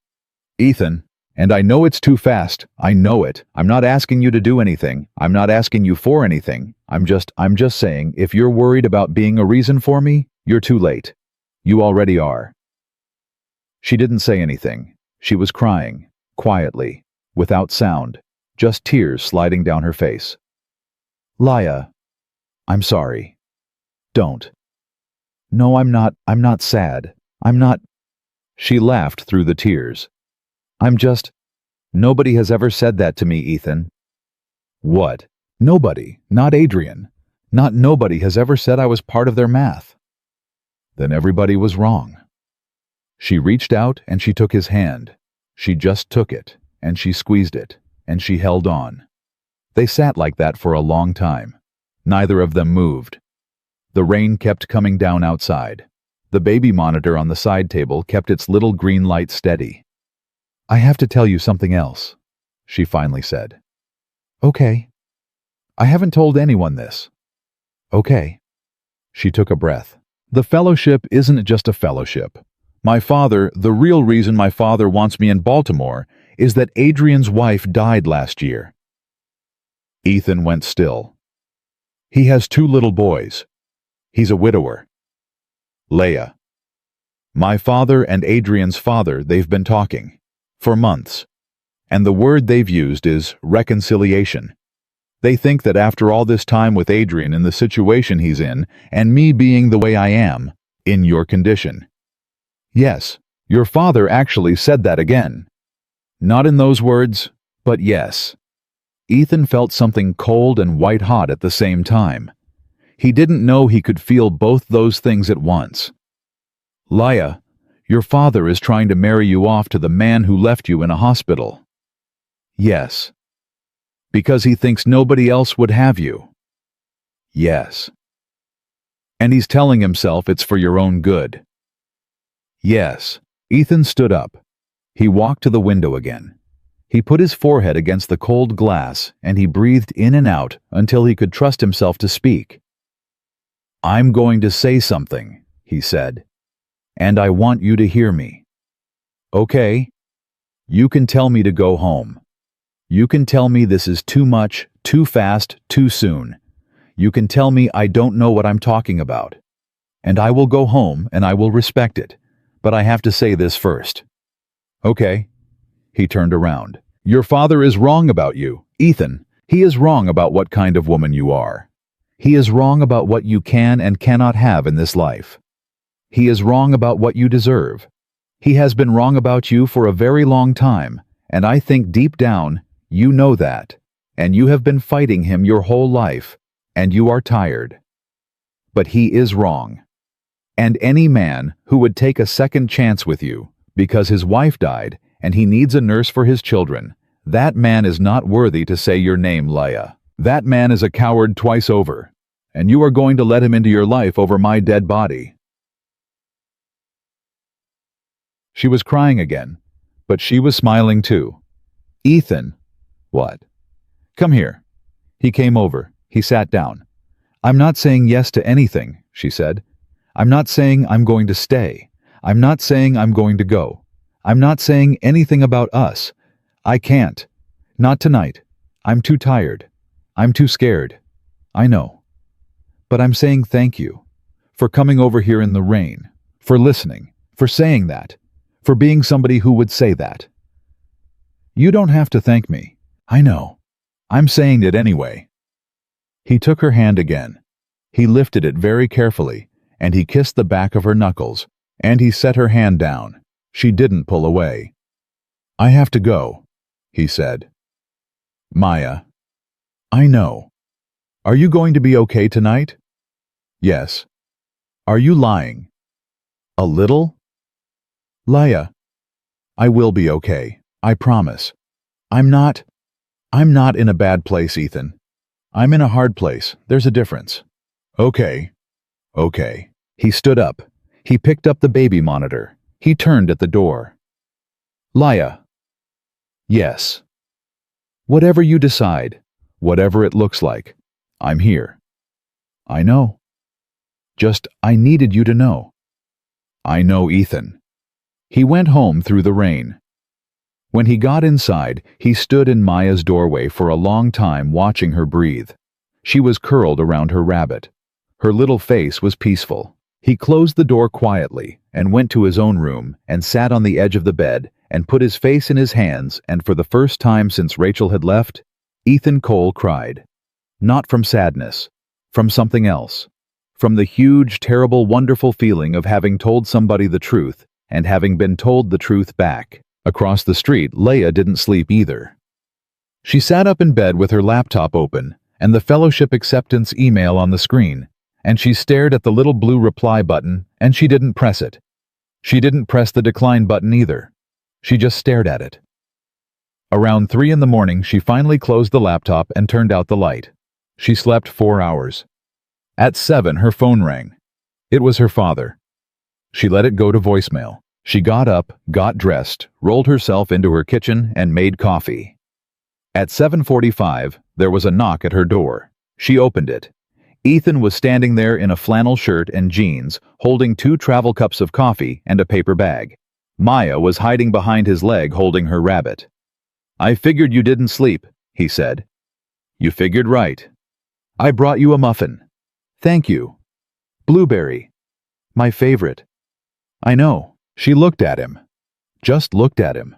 Ethan, and I know it's too fast. I know it. I'm not asking you to do anything. I'm not asking you for anything. I'm just saying, if you're worried about being a reason for me, you're too late. You already are. She didn't say anything. She was crying, quietly, without sound, just tears sliding down her face. Laya, I'm sorry. Don't. No, I'm not sad. I'm not... She laughed through the tears. Nobody has ever said that to me, Ethan. What? Nobody, not Adrian. Not nobody has ever said I was part of their math. Then everybody was wrong. She reached out and she took his hand. She just took it, and she squeezed it, and she held on. They sat like that for a long time. Neither of them moved. The rain kept coming down outside. The baby monitor on the side table kept its little green light steady. I have to tell you something else, she finally said. Okay. I haven't told anyone this. Okay. She took a breath. The fellowship isn't just a fellowship. The real reason my father wants me in Baltimore is that Adrian's wife died last year. Ethan went still. He has 2 little boys. He's a widower. Leia. My father and Adrian's father, they've been talking. For months. And the word they've used is reconciliation. They think that after all this time with Adrian in the situation he's in, and me being the way I am, in your condition. Yes, your father actually said that again. Not in those words, but yes. Ethan felt something cold and white-hot at the same time. He didn't know he could feel both those things at once. Laya, your father is trying to marry you off to the man who left you in a hospital. Yes. Because he thinks nobody else would have you. Yes. And he's telling himself it's for your own good. Yes. Ethan stood up. He walked to the window again. He put his forehead against the cold glass and he breathed in and out until he could trust himself to speak. I'm going to say something, he said. And I want you to hear me. Okay? You can tell me to go home. You can tell me this is too much, too fast, too soon. You can tell me I don't know what I'm talking about. And I will go home and I will respect it. But I have to say this first. Okay. He turned around. Your father is wrong about you, Ethan. He is wrong about what kind of woman you are. He is wrong about what you can and cannot have in this life. He is wrong about what you deserve. He has been wrong about you for a very long time, and I think deep down, you know that, and you have been fighting him your whole life, and you are tired. But he is wrong. And any man who would take a second chance with you, because his wife died, and he needs a nurse for his children, that man is not worthy to say your name, Leia. That man is a coward twice over, and you are going to let him into your life over my dead body. She was crying again, but she was smiling too. Ethan. What? Come here. He came over. He sat down. I'm not saying yes to anything, she said. I'm not saying I'm going to stay. I'm not saying I'm going to go. I'm not saying anything about us. I can't. Not tonight. I'm too tired. I'm too scared. I know. But I'm saying thank you for coming over here in the rain, for listening, for saying that, for being somebody who would say that. You don't have to thank me. I know. I'm saying it anyway. He took her hand again. He lifted it very carefully, and he kissed the back of her knuckles, and he set her hand down. She didn't pull away. I have to go, he said. Maya. I know. Are you going to be okay tonight? Yes. Are you lying? A little? Leia. I will be okay, I promise. I'm not in a bad place, Ethan. I'm in a hard place. There's a difference. Okay. Okay. He stood up. He picked up the baby monitor. He turned at the door. Leia. Yes. Whatever you decide, whatever it looks like, I'm here. I know. Just, I needed you to know. I know, Ethan. He went home through the rain. When he got inside, he stood in Maya's doorway for a long time watching her breathe. She was curled around her rabbit. Her little face was peaceful. He closed the door quietly and went to his own room and sat on the edge of the bed and put his face in his hands, and for the first time since Rachel had left, Ethan Cole cried. Not from sadness, from something else. From the huge, terrible, wonderful feeling of having told somebody the truth and having been told the truth back. Across the street, Leia didn't sleep either. She sat up in bed with her laptop open and the fellowship acceptance email on the screen, and she stared at the little blue reply button, and she didn't press it. She didn't press the decline button either. She just stared at it. Around 3 in the morning, she finally closed the laptop and turned out the light. She slept 4 hours. At 7, her phone rang. It was her father. She let it go to voicemail. She got up, got dressed, rolled herself into her kitchen, and made coffee. At 7:45, there was a knock at her door. She opened it. Ethan was standing there in a flannel shirt and jeans, holding 2 travel cups of coffee and a paper bag. Maya was hiding behind his leg holding her rabbit. I figured you didn't sleep, he said. You figured right. I brought you a muffin. Thank you. Blueberry. My favorite. I know. She looked at him. Just looked at him.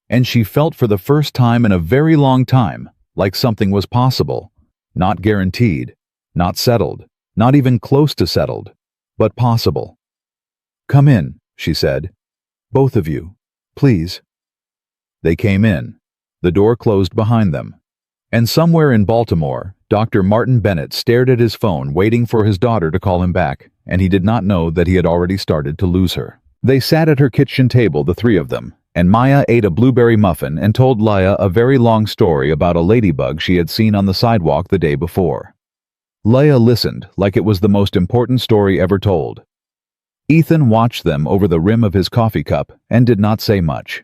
And she felt for the first time in a very long time like something was possible. Not guaranteed. Not settled. Not even close to settled. But possible. Come in, she said. Both of you. Please. They came in. The door closed behind them. And somewhere in Baltimore, Dr. Martin Bennett stared at his phone waiting for his daughter to call him back, and he did not know that he had already started to lose her. They sat at her kitchen table, the 3 of them, and Maya ate a blueberry muffin and told Leia a very long story about a ladybug she had seen on the sidewalk the day before. Leia listened like it was the most important story ever told. Ethan watched them over the rim of his coffee cup and did not say much.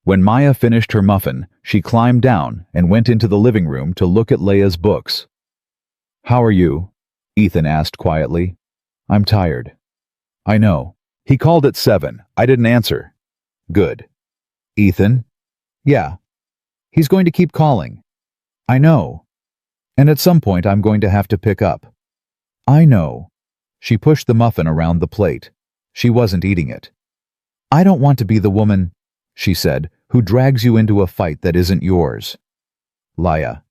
When Maya finished her muffin, she climbed down and went into the living room to look at Leia's books. How are you? Ethan asked quietly. I'm tired. I know. He called at 7. I didn't answer. Good. Ethan? Yeah. He's going to keep calling. I know. And at some point I'm going to have to pick up. I know. She pushed the muffin around the plate. She wasn't eating it. I don't want to be the woman, she said, who drags you into a fight that isn't yours. Leia.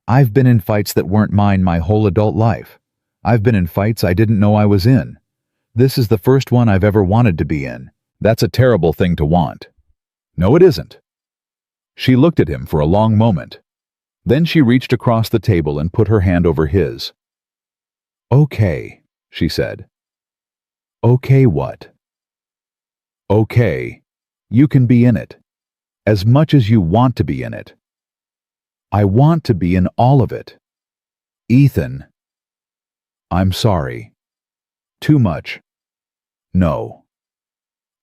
I've been in fights that weren't mine my whole adult life. I've been in fights I didn't know I was in. This is the first one I've ever wanted to be in. That's a terrible thing to want. No, it isn't. She looked at him for a long moment. Then she reached across the table and put her hand over his. Okay, she said. Okay, what? Okay, you can be in it. As much as you want to be in it. I want to be in all of it. Ethan. I'm sorry. Too much. No.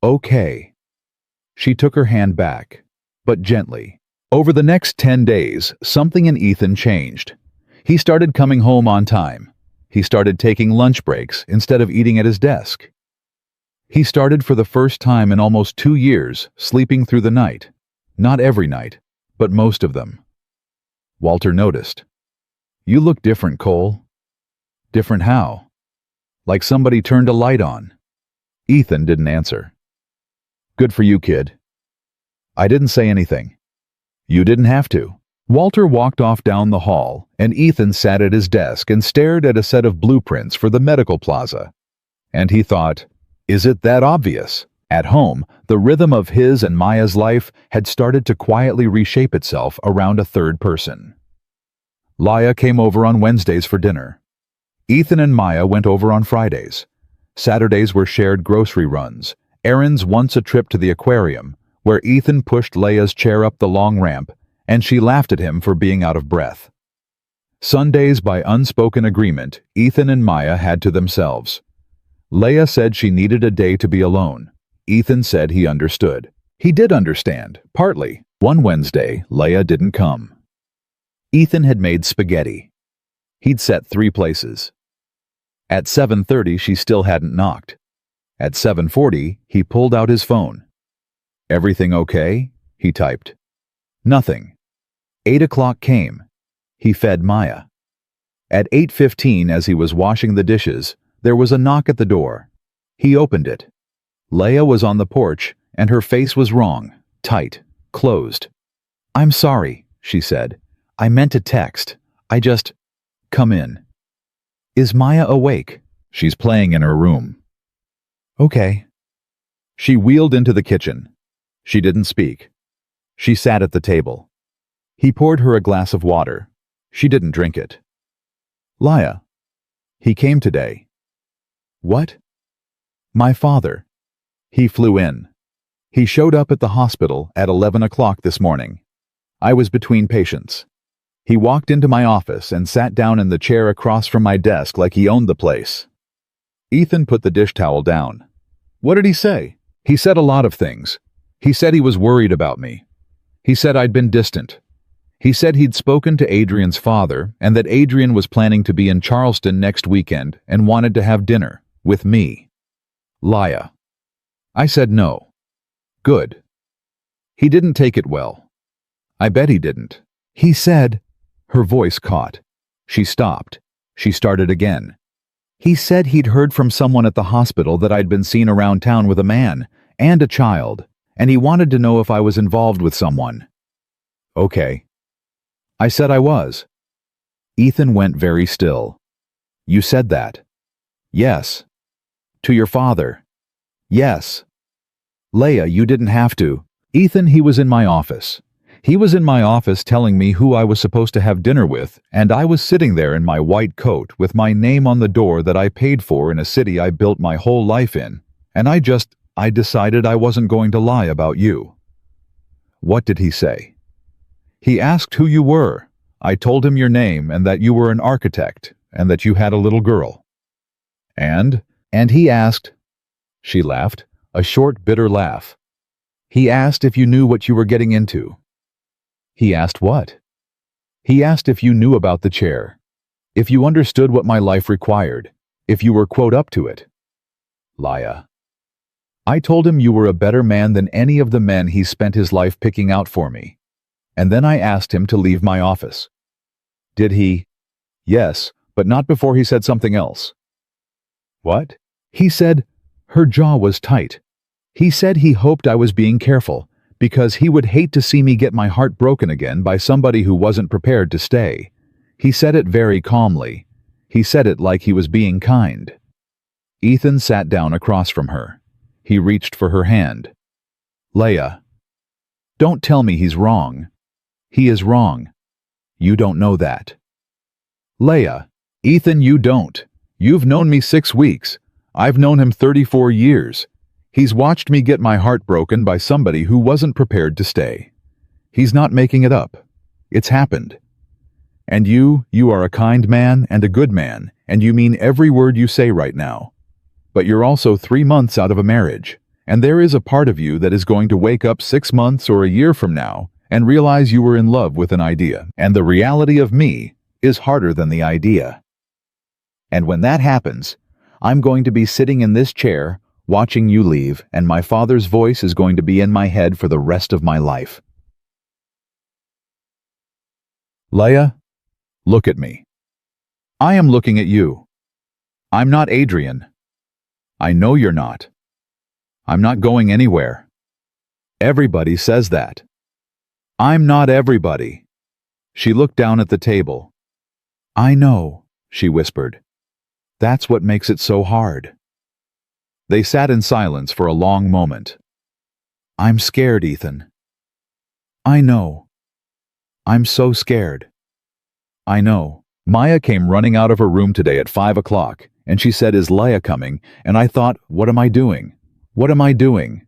Okay. She took her hand back, but gently. Over the next 10 days, something in Ethan changed. He started coming home on time. He started taking lunch breaks instead of eating at his desk. He started for the first time in almost 2 years sleeping through the night. Not every night, but most of them. Walter noticed. You look different, Cole. Different how? Like somebody turned a light on. Ethan didn't answer. Good for you, kid. I didn't say anything. You didn't have to. Walter walked off down the hall, and Ethan sat at his desk and stared at a set of blueprints for the medical plaza. And he thought, is it that obvious? At home, the rhythm of his and Maya's life had started to quietly reshape itself around a third person. Laya came over on Wednesdays for dinner. Ethan and Maya went over on Fridays. Saturdays were shared grocery runs, errands, once a trip to the aquarium, where Ethan pushed Leia's chair up the long ramp, and she laughed at him for being out of breath. Sundays, by unspoken agreement, Ethan and Maya had to themselves. Leia said she needed a day to be alone. Ethan said he understood. He did understand, partly. One Wednesday, Leia didn't come. Ethan had made spaghetti. He'd set 3 places. At 7:30, she still hadn't knocked. At 7:40, he pulled out his phone. "Everything okay?" he typed. Nothing. 8 o'clock came. He fed Maya. At 8:15, as he was washing the dishes, there was a knock at the door. He opened it. Leia was on the porch, and her face was wrong, tight, closed. "I'm sorry," she said. "I meant to text. I just... Come in." "Is Maya awake?" "She's playing in her room." "Okay." She wheeled into the kitchen. She didn't speak. She sat at the table. He poured her a glass of water. She didn't drink it. "Laya, he came today." "What?" "My father. He flew in. He showed up at the hospital at 11 o'clock this morning. I was between patients. He walked into my office and sat down in the chair across from my desk like he owned the place." Ethan put the dish towel down. "What did he say?" "He said a lot of things. He said he was worried about me. He said I'd been distant. He said he'd spoken to Adrian's father and that Adrian was planning to be in Charleston next weekend and wanted to have dinner with me." "Laya." I said no. "Good." "He didn't take it well." "I bet he didn't." "He said..." Her voice caught. She stopped. She started again. "He said he'd heard from someone at the hospital that I'd been seen around town with a man and a child, and he wanted to know if I was involved with someone." "Okay." I said I was. Ethan went very still. "You said that?" "Yes." "To your father?" "Yes." "Leia, you didn't have to." "Ethan, he was in my office. He was in my office telling me who I was supposed to have dinner with, and I was sitting there in my white coat with my name on the door that I paid for in a city I built my whole life in, and I decided I wasn't going to lie about you." "What did he say?" "He asked who you were. I told him your name and that you were an architect and that you had a little girl." And he asked..." She laughed, a short, bitter laugh. "He asked if you knew what you were getting into." "He asked what?" "He asked if you knew about the chair. If you understood what my life required. If you were, quote, up to it." "Laya." "I told him you were a better man than any of the men he spent his life picking out for me. And then I asked him to leave my office." "Did he?" "Yes, but not before he said something else." "What?" "He said..." Her jaw was tight. "He said he hoped I was being careful, because he would hate to see me get my heart broken again by somebody who wasn't prepared to stay. He said it very calmly. He said it like he was being kind." Ethan sat down across from her. He reached for her hand. "Leia, don't tell me he's wrong. He is wrong. You don't know that." "Leia." "Ethan, you don't. You've known me 6 weeks. I've known him 34 years. He's watched me get my heart broken by somebody who wasn't prepared to stay. He's not making it up. It's happened. And you are a kind man and a good man, and you mean every word you say right now. But you're also 3 months out of a marriage, and there is a part of you that is going to wake up 6 months or a year from now and realize you were in love with an idea, and the reality of me is harder than the idea. And when that happens, I'm going to be sitting in this chair, watching you leave, and my father's voice is going to be in my head for the rest of my life." "Leia, look at me. I am looking at you. I'm not Adrian. I know you're not. I'm not going anywhere. Everybody says that. I'm not everybody. She looked down at the table. I know, she whispered. That's what makes it so hard. They sat in silence for a long moment. I'm scared, Ethan. I know. I'm so scared. I know. Maya came running out of her room today at 5 o'clock, and she said, "Is Leia coming?" And I thought, what am I doing? What am I doing?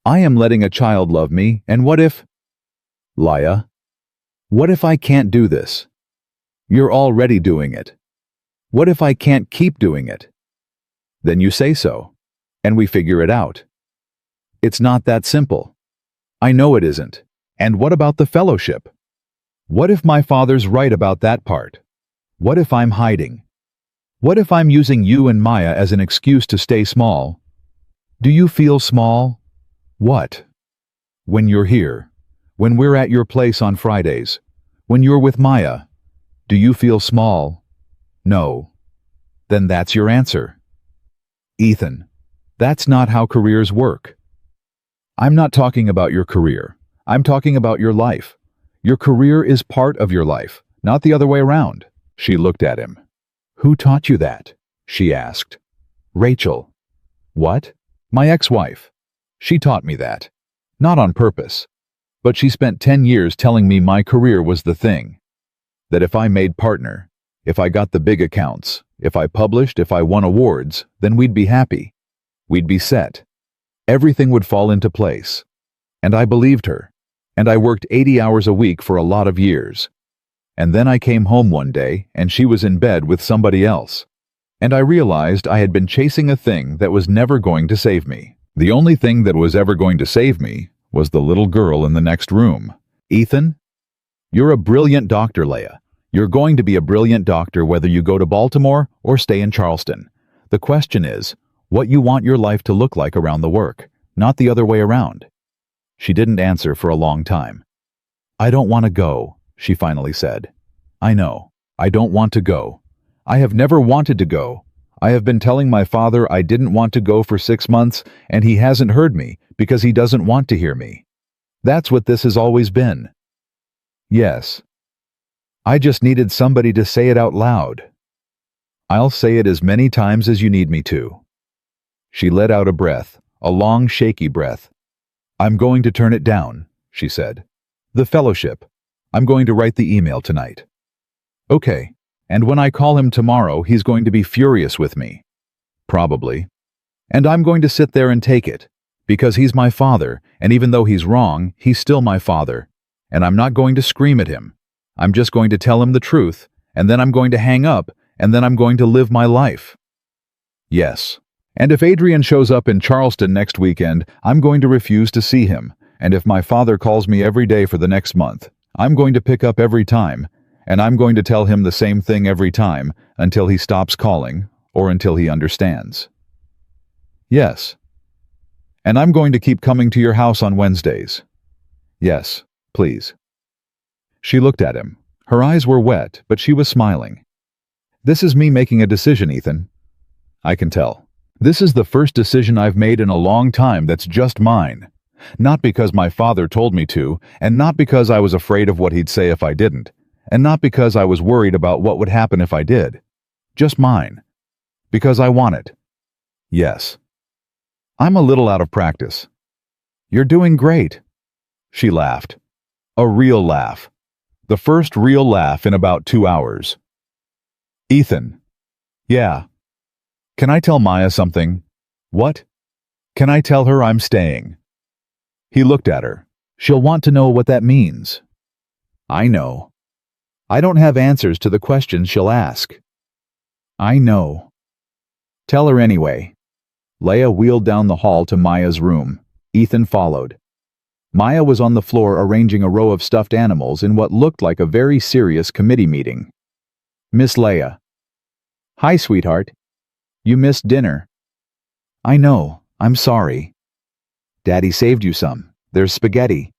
I am letting a child love me, and what if... Leia, what if I can't do this? You're already doing it. What if I can't keep doing it? Then you say so, and we figure it out. It's not that simple. I know it isn't. And what about the fellowship? What if my father's right about that part? What if I'm hiding? What if I'm using you and Maya as an excuse to stay small? Do you feel small? What? When you're here, when we're at your place on Fridays, when you're with Maya, do you feel small? No. Then that's your answer. Ethan, that's not how careers work. I'm not talking about your career. I'm talking about your life. Your career is part of your life, not the other way around. She looked at him. Who taught you that? She asked. Rachel. What? My ex-wife. She taught me that. Not on purpose. But she spent 10 years telling me my career was the thing. That if I made partner, if I got the big accounts, if I published, if I won awards, then we'd be happy. We'd be set. Everything would fall into place. And I believed her. And I worked 80 hours a week for a lot of years. And then I came home one day and she was in bed with somebody else. And I realized I had been chasing a thing that was never going to save me. The only thing that was ever going to save me was the little girl in the next room. Ethan, you're a brilliant doctor, Leia. You're going to be a brilliant doctor whether you go to Baltimore or stay in Charleston. The question is, what you want your life to look like around the work, not the other way around. She didn't answer for a long time. I don't want to go, she finally said. I know. I don't want to go. I have never wanted to go. I have been telling my father I didn't want to go for 6 months, and he hasn't heard me because he doesn't want to hear me. That's what this has always been. Yes. I just needed somebody to say it out loud. I'll say it as many times as you need me to. She let out a breath, a long, shaky breath. I'm going to turn it down, she said. The fellowship. I'm going to write the email tonight. Okay. And when I call him tomorrow, he's going to be furious with me. Probably. And I'm going to sit there and take it. Because he's my father, and even though he's wrong, he's still my father. And I'm not going to scream at him. I'm just going to tell him the truth, and then I'm going to hang up, and then I'm going to live my life. Yes. And if Adrian shows up in Charleston next weekend, I'm going to refuse to see him. And if my father calls me every day for the next month, I'm going to pick up every time. And I'm going to tell him the same thing every time until he stops calling or until he understands. Yes. And I'm going to keep coming to your house on Wednesdays. Yes, please. She looked at him. Her eyes were wet, but she was smiling. This is me making a decision, Ethan. I can tell. This is the first decision I've made in a long time that's just mine. Not because my father told me to, and not because I was afraid of what he'd say if I didn't. And not because I was worried about what would happen if I did. Just mine. Because I want it. Yes. I'm a little out of practice. You're doing great. She laughed. A real laugh. The first real laugh in about 2 hours. Ethan. Yeah. Can I tell Maya something? What? Can I tell her I'm staying? He looked at her. She'll want to know what that means. I know. I don't have answers to the questions she'll ask. I know. Tell her anyway. Leia wheeled down the hall to Maya's room. Ethan followed. Maya was on the floor arranging a row of stuffed animals in what looked like a very serious committee meeting. Miss Leia. Hi, sweetheart. You missed dinner. I know. I'm sorry. Daddy saved you some. There's spaghetti.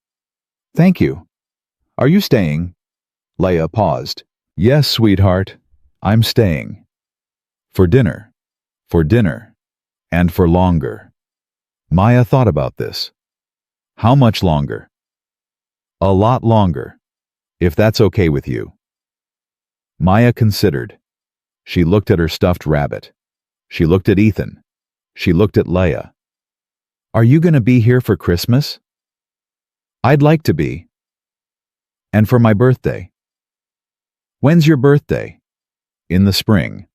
Thank you. Are you staying? Leia paused. Yes, sweetheart. I'm staying. For dinner. For dinner. And for longer. Maya thought about this. How much longer? A lot longer, if that's okay with you. Maya considered. She looked at her stuffed rabbit. She looked at Ethan. She looked at Leia. Are you going to be here for Christmas? I'd like to be. And for my birthday? When's your birthday? In the spring.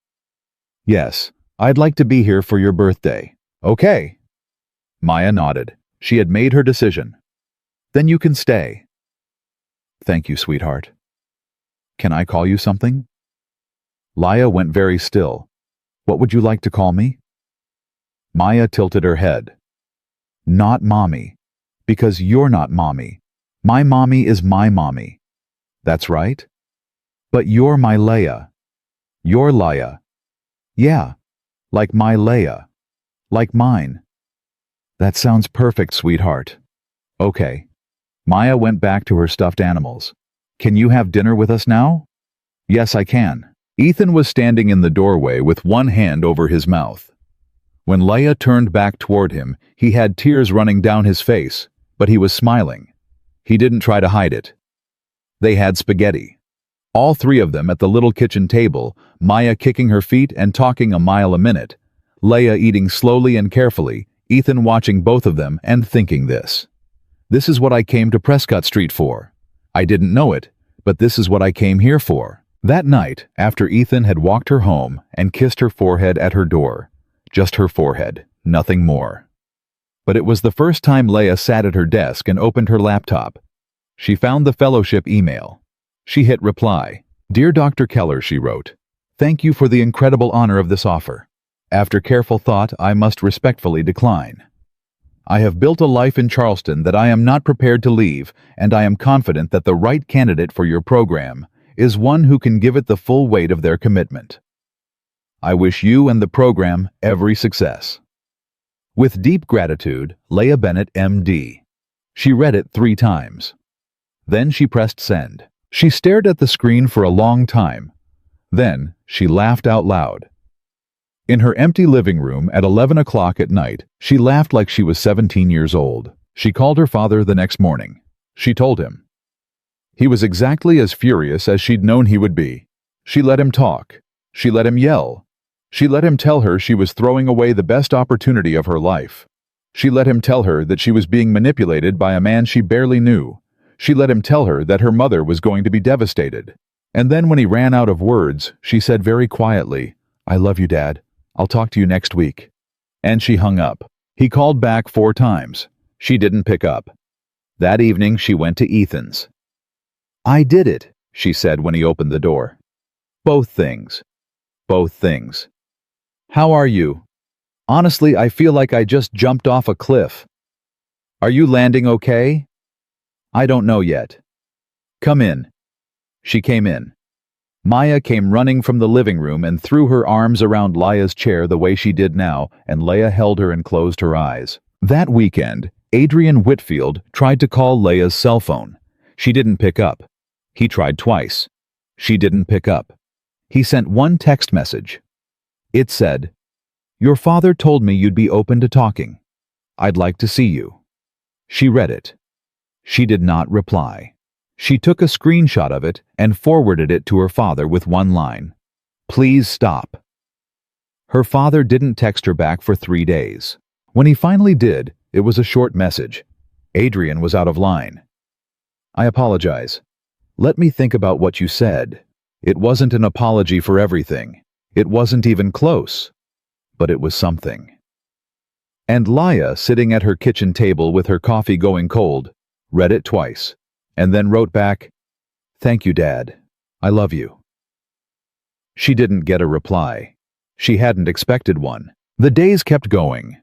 Yes, I'd like to be here for your birthday. Okay. Maya nodded. She had made her decision. Then you can stay. Thank you, sweetheart. Can I call you something? Leia went very still. What would you like to call me? Maya tilted her head. Not mommy. Because you're not mommy. My mommy is my mommy. That's right. But you're my Leia. Your Leia. Yeah. Like my Leia. Like mine. That sounds perfect, sweetheart. Okay. Maya went back to her stuffed animals. Can you have dinner with us now? Yes, I can. Ethan was standing in the doorway with one hand over his mouth. When Leia turned back toward him, he had tears running down his face, but he was smiling. He didn't try to hide it. They had spaghetti. All three of them at the little kitchen table, Maya kicking her feet and talking a mile a minute, Leia eating slowly and carefully, Ethan watching both of them and thinking this. This is what I came to Prescott Street for. I didn't know it, but this is what I came here for. That night, after Ethan had walked her home and kissed her forehead at her door, just her forehead, nothing more. But it was the first time Leia sat at her desk and opened her laptop. She found the fellowship email. She hit reply. Dear Dr. Keller, she wrote, thank you for the incredible honor of this offer. After careful thought, I must respectfully decline. I have built a life in Charleston that I am not prepared to leave, and I am confident that the right candidate for your program is one who can give it the full weight of their commitment. I wish you and the program every success. With deep gratitude, Leia Bennett, M.D. She read it 3 times. Then she pressed send. She stared at the screen for a long time. Then she laughed out loud. In her empty living room at 11 o'clock at night, she laughed like she was 17 years old. She called her father the next morning. She told him. He was exactly as furious as she'd known he would be. She let him talk. She let him yell. She let him tell her she was throwing away the best opportunity of her life. She let him tell her that she was being manipulated by a man she barely knew. She let him tell her that her mother was going to be devastated. And then when he ran out of words, she said very quietly, I love you, Dad. I'll talk to you next week. And she hung up. He called back 4 times. She didn't pick up. That evening she went to Ethan's. I did it, she said when he opened the door. Both things. Both things. How are you? Honestly, I feel like I just jumped off a cliff. Are you landing okay? I don't know yet. Come in. She came in. Maya came running from the living room and threw her arms around Leia's chair the way she did now, and Leia held her and closed her eyes. That weekend, Adrian Whitfield tried to call Leia's cell phone. She didn't pick up. He tried twice. She didn't pick up. He sent one text message. It said, Your father told me you'd be open to talking. I'd like to see you. She read it. She did not reply. She took a screenshot of it and forwarded it to her father with one line. Please stop. Her father didn't text her back for 3 days. When he finally did, it was a short message. Adrian was out of line. I apologize. Let me think about what you said. It wasn't an apology for everything. It wasn't even close. But it was something. And Leia, sitting at her kitchen table with her coffee going cold, read it twice, and then wrote back, Thank you, Dad. I love you. She didn't get a reply. She hadn't expected one. The days kept going.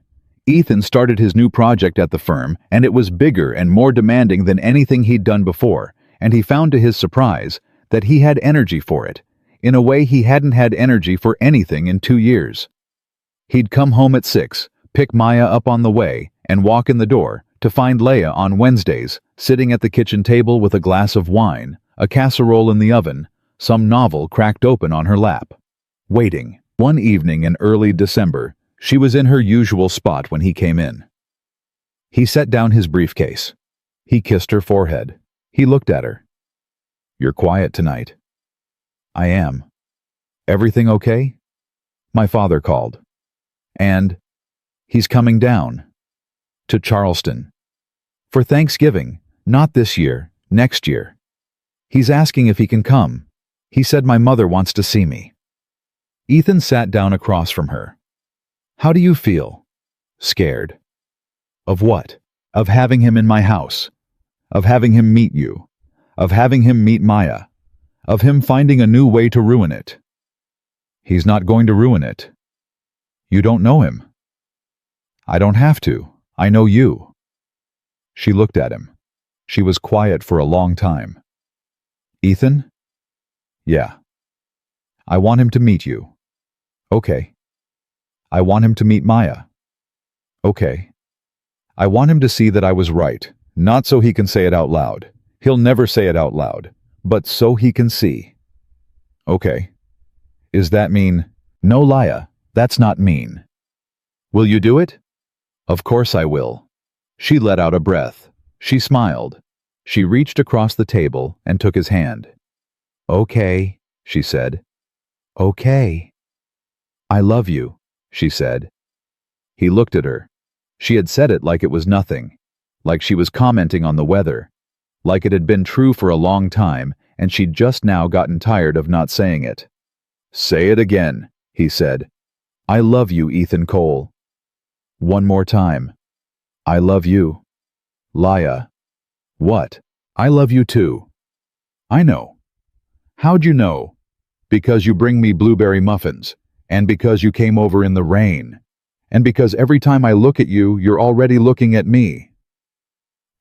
Ethan started his new project at the firm, and it was bigger and more demanding than anything he'd done before, and he found to his surprise that he had energy for it, in a way he hadn't had energy for anything in 2 years. He'd come home at 6, pick Maya up on the way, and walk in the door, to find Leia on Wednesdays, sitting at the kitchen table with a glass of wine, a casserole in the oven, some novel cracked open on her lap. Waiting. One evening in early December, she was in her usual spot when he came in. He set down his briefcase. He kissed her forehead. He looked at her. You're quiet tonight. I am. Everything okay? My father called. And he's coming down. To Charleston. For Thanksgiving, not this year, next year. He's asking if he can come. He said my mother wants to see me. Ethan sat down across from her. How do you feel? Scared. Of what? Of having him in my house. Of having him meet you. Of having him meet Maya. Of him finding a new way to ruin it. He's not going to ruin it. You don't know him. I don't have to. I know you. She looked at him. She was quiet for a long time. Ethan? Yeah. I want him to meet you. Okay. I want him to meet Maya. Okay. I want him to see that I was right, not so he can say it out loud. He'll never say it out loud, but so he can see. Okay. Is that mean? No, Laya, that's not mean. Will you do it? Of course I will. She let out a breath. She smiled. She reached across the table and took his hand. Okay, she said. Okay. I love you, she said. He looked at her. She had said it like it was nothing, like she was commenting on the weather, like it had been true for a long time and she'd just now gotten tired of not saying it. Say it again, he said. I love you, Ethan Cole. One more time. I love you. Laya. What? I love you too. I know. How'd you know? Because you bring me blueberry muffins, and because you came over in the rain, and because every time I look at you, you're already looking at me.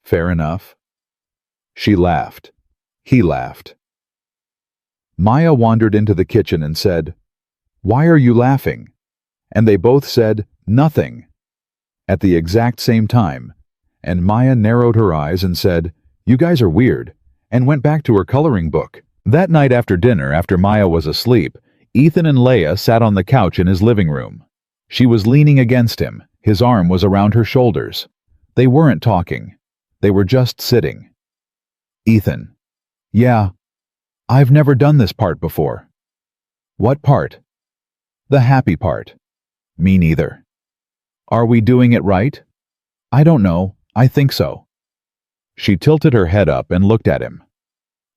Fair enough. She laughed. He laughed. Maya wandered into the kitchen and said, Why are you laughing? And they both said, Nothing. At the exact same time, and Maya narrowed her eyes and said, You guys are weird, and went back to her coloring book. That night after dinner, after Maya was asleep, Ethan and Leia sat on the couch in his living room. She was leaning against him. His arm was around her shoulders. They weren't talking. They were just sitting. Ethan. Yeah. I've never done this part before. What part? The happy part. Me neither. Are we doing it right? I don't know. I think so. She tilted her head up and looked at him.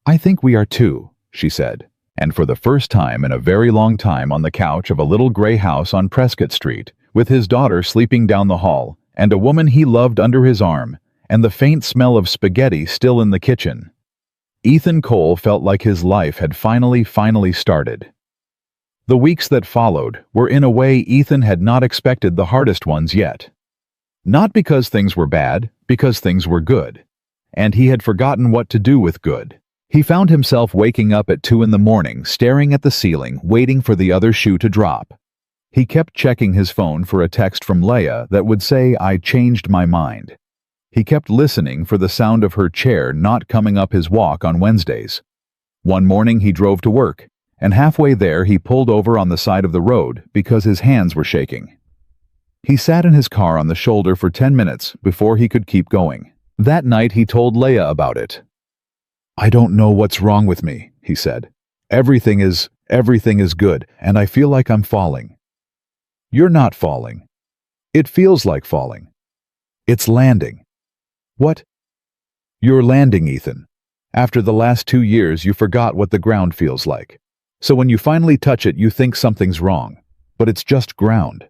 I think we are too, she said, and for the first time in a very long time on the couch of a little gray house on Prescott Street, with his daughter sleeping down the hall, and a woman he loved under his arm, and the faint smell of spaghetti still in the kitchen. Ethan Cole felt like his life had finally started. The weeks that followed were in a way Ethan had not expected the hardest ones yet. Not because things were bad, because things were good. And he had forgotten what to do with good. He found himself waking up at 2 a.m, staring at the ceiling, waiting for the other shoe to drop. He kept checking his phone for a text from Leia that would say, I changed my mind. He kept listening for the sound of her chair not coming up his walk on Wednesdays. One morning he drove to work, and halfway there he pulled over on the side of the road because his hands were shaking. He sat in his car on the shoulder for 10 minutes before he could keep going. That night he told Leia about it. I don't know what's wrong with me, he said. Everything is good, and I feel like I'm falling. You're not falling. It feels like falling. It's landing. What? You're landing, Ethan. After the last 2 years, you forgot what the ground feels like. So when you finally touch it, you think something's wrong. But it's just ground.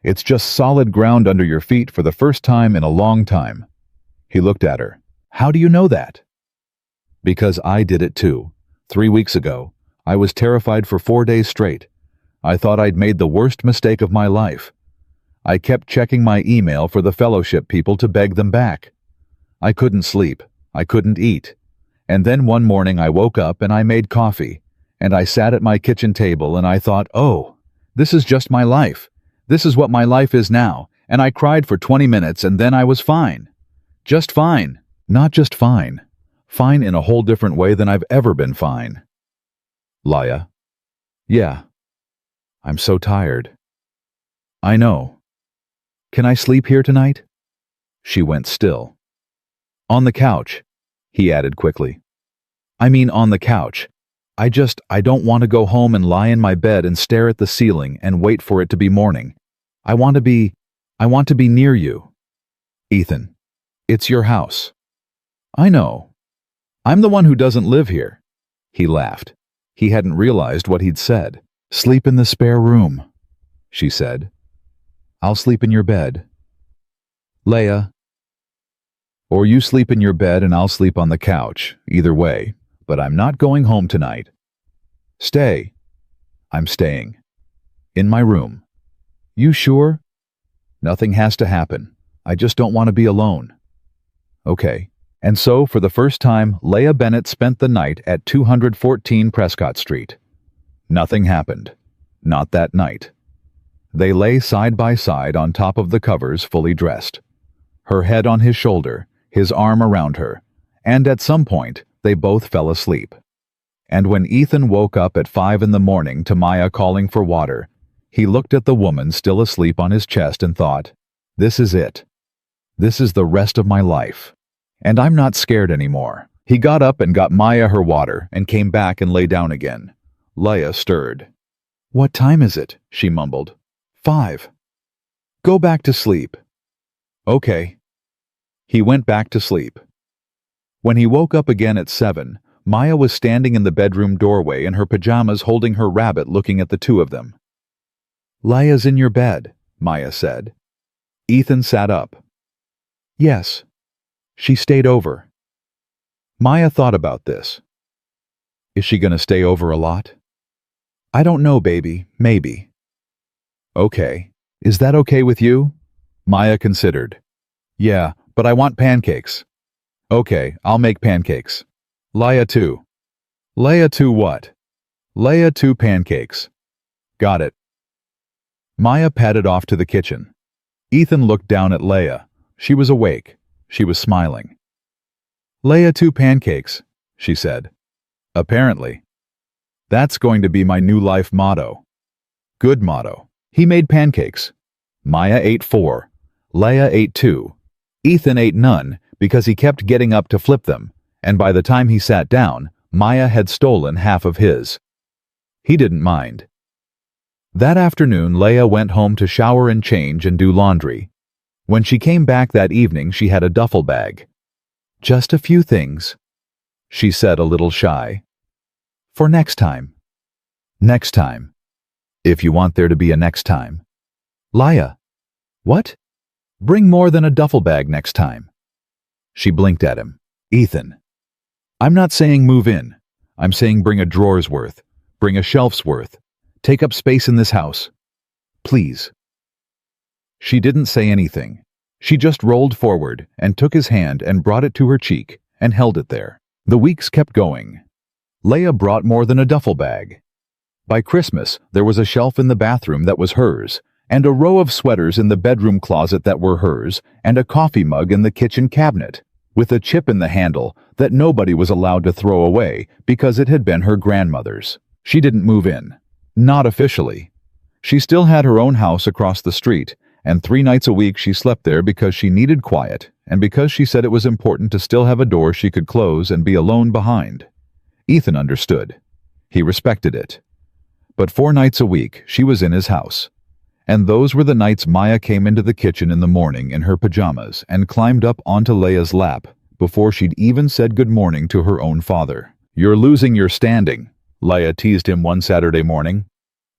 It's just solid ground under your feet for the first time in a long time. He looked at her. How do you know that? Because I did it too. 3 weeks ago, I was terrified for 4 days straight. I thought I'd made the worst mistake of my life. I kept checking my email for the fellowship people to beg them back. I couldn't sleep. I couldn't eat. And then one morning I woke up and I made coffee, and I sat at my kitchen table and I thought, oh, this is just my life. This is what my life is now, and I cried for 20 minutes and then I was fine. Just fine. Not just fine. Fine in a whole different way than I've ever been fine. Laya. Yeah. I'm so tired. I know. Can I sleep here tonight? She went still. On the couch. he added quickly. I mean on the couch. I don't want to go home and lie in my bed and stare at the ceiling and wait for it to be morning. I want to be near you. Ethan, it's your house. I know. I'm the one who doesn't live here. He laughed. He hadn't realized what he'd said. Sleep in the spare room, she said. I'll sleep in your bed. Leia. Or you sleep in your bed and I'll sleep on the couch, either way. But I'm not going home tonight. Stay. I'm staying. In my room. You sure? Nothing has to happen. I just don't want to be alone. Okay. And so, for the first time, Leia Bennett spent the night at 214 Prescott Street. Nothing happened. Not that night. They lay side by side on top of the covers, fully dressed. Her head on his shoulder, his arm around her, and at some point, they both fell asleep. And when Ethan woke up at 5 in the morning to Maya calling for water, he looked at the woman still asleep on his chest and thought, this is it. This is the rest of my life. And I'm not scared anymore. He got up and got Maya her water and came back and lay down again. Leia stirred. What time is it? She mumbled. 5. Go back to sleep. Okay. He went back to sleep. When he woke up again at 7, Maya was standing in the bedroom doorway in her pajamas holding her rabbit looking at the two of them. Leia's in your bed, Maya said. Ethan sat up. Yes. She stayed over. Maya thought about this. Is she going to stay over a lot? I don't know, baby. Maybe. Okay. Is that okay with you? Maya considered. Yeah, but I want pancakes. Okay, I'll make pancakes. Leia 2. Leia 2 what? Leia 2 pancakes. Got it. Maya padded off to the kitchen. Ethan looked down at Leia. She was awake. She was smiling. Leia 2 pancakes, she said. Apparently. That's going to be my new life motto. Good motto. He made pancakes. Maya ate 4. Leia ate 2. Ethan ate none because he kept getting up to flip them, and by the time he sat down, Maya had stolen half of his. He didn't mind. That afternoon, Leia went home to shower and change and do laundry. When she came back that evening, she had a duffel bag. Just a few things, she said a little shy. For next time. Next time. If you want there to be a next time. Leia. What? Bring more than a duffel bag next time. She blinked at him. Ethan. I'm not saying move in. I'm saying bring a drawer's worth. Bring a shelf's worth. Take up space in this house. Please. She didn't say anything. She just rolled forward and took his hand and brought it to her cheek and held it there. The weeks kept going. Leia brought more than a duffel bag. By Christmas, there was a shelf in the bathroom that was hers, and a row of sweaters in the bedroom closet that were hers, and a coffee mug in the kitchen cabinet, with a chip in the handle that nobody was allowed to throw away because it had been her grandmother's. She didn't move in. Not officially. She still had her own house across the street, and 3 nights a week she slept there because she needed quiet and because she said it was important to still have a door she could close and be alone behind. Ethan understood. He respected it. But 4 nights a week she was in his house. And those were the nights Maya came into the kitchen in the morning in her pajamas and climbed up onto Leia's lap before she'd even said good morning to her own father. You're losing your standing, Leia teased him one Saturday morning.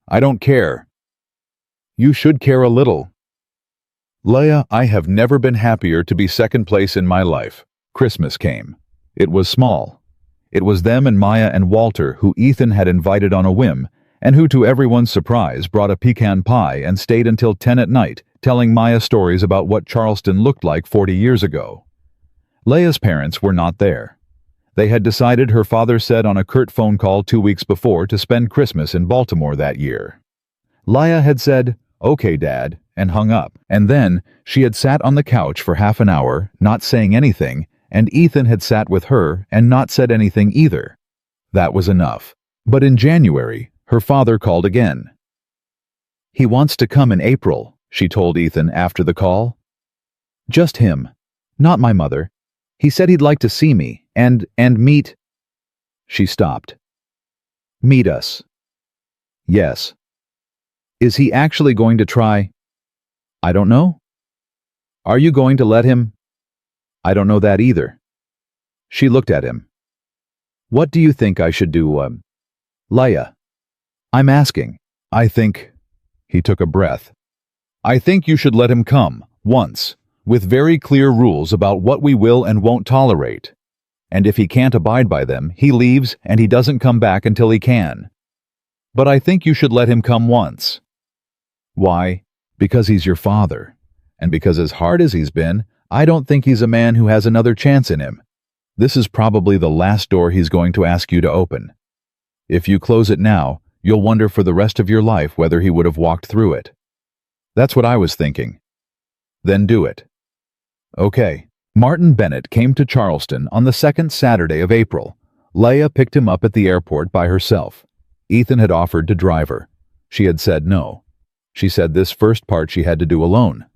I don't care. You should care a little. Leia, I have never been happier to be second place in my life. Christmas came. It was small. It was them and Maya and Walter who Ethan had invited on a whim, and who to everyone's surprise brought a pecan pie and stayed until 10 at night, telling Maya stories about what Charleston looked like 40 years ago. Leia's parents were not there. They had decided, her father said on a curt phone call 2 weeks before, to spend Christmas in Baltimore that year. Leia had said, "Okay, Dad," and hung up, and then she had sat on the couch for half an hour, not saying anything, and Ethan had sat with her and not said anything either. That was enough. But in January, her father called again. He wants to come in April, she told Ethan after the call. Just him. Not my mother. He said he'd like to see me. And meet—" She stopped. "Meet us." "Yes." "Is he actually going to try?" "I don't know." "Are you going to let him?" "I don't know that either." She looked at him. "What do you think I should do, Leia?" "I'm asking. I think—" He took a breath. "I think you should let him come, once, with very clear rules about what we will and won't tolerate. And if he can't abide by them, he leaves and he doesn't come back until he can. But I think you should let him come once." "Why?" "Because he's your father. And because as hard as he's been, I don't think he's a man who has another chance in him. This is probably the last door he's going to ask you to open. If you close it now, you'll wonder for the rest of your life whether he would have walked through it. That's what I was thinking. Then do it." Okay. Martin Bennett came to Charleston on the second Saturday of April. Leia picked him up at the airport by herself. Ethan had offered to drive her. She had said no. She said this first part she had to do alone.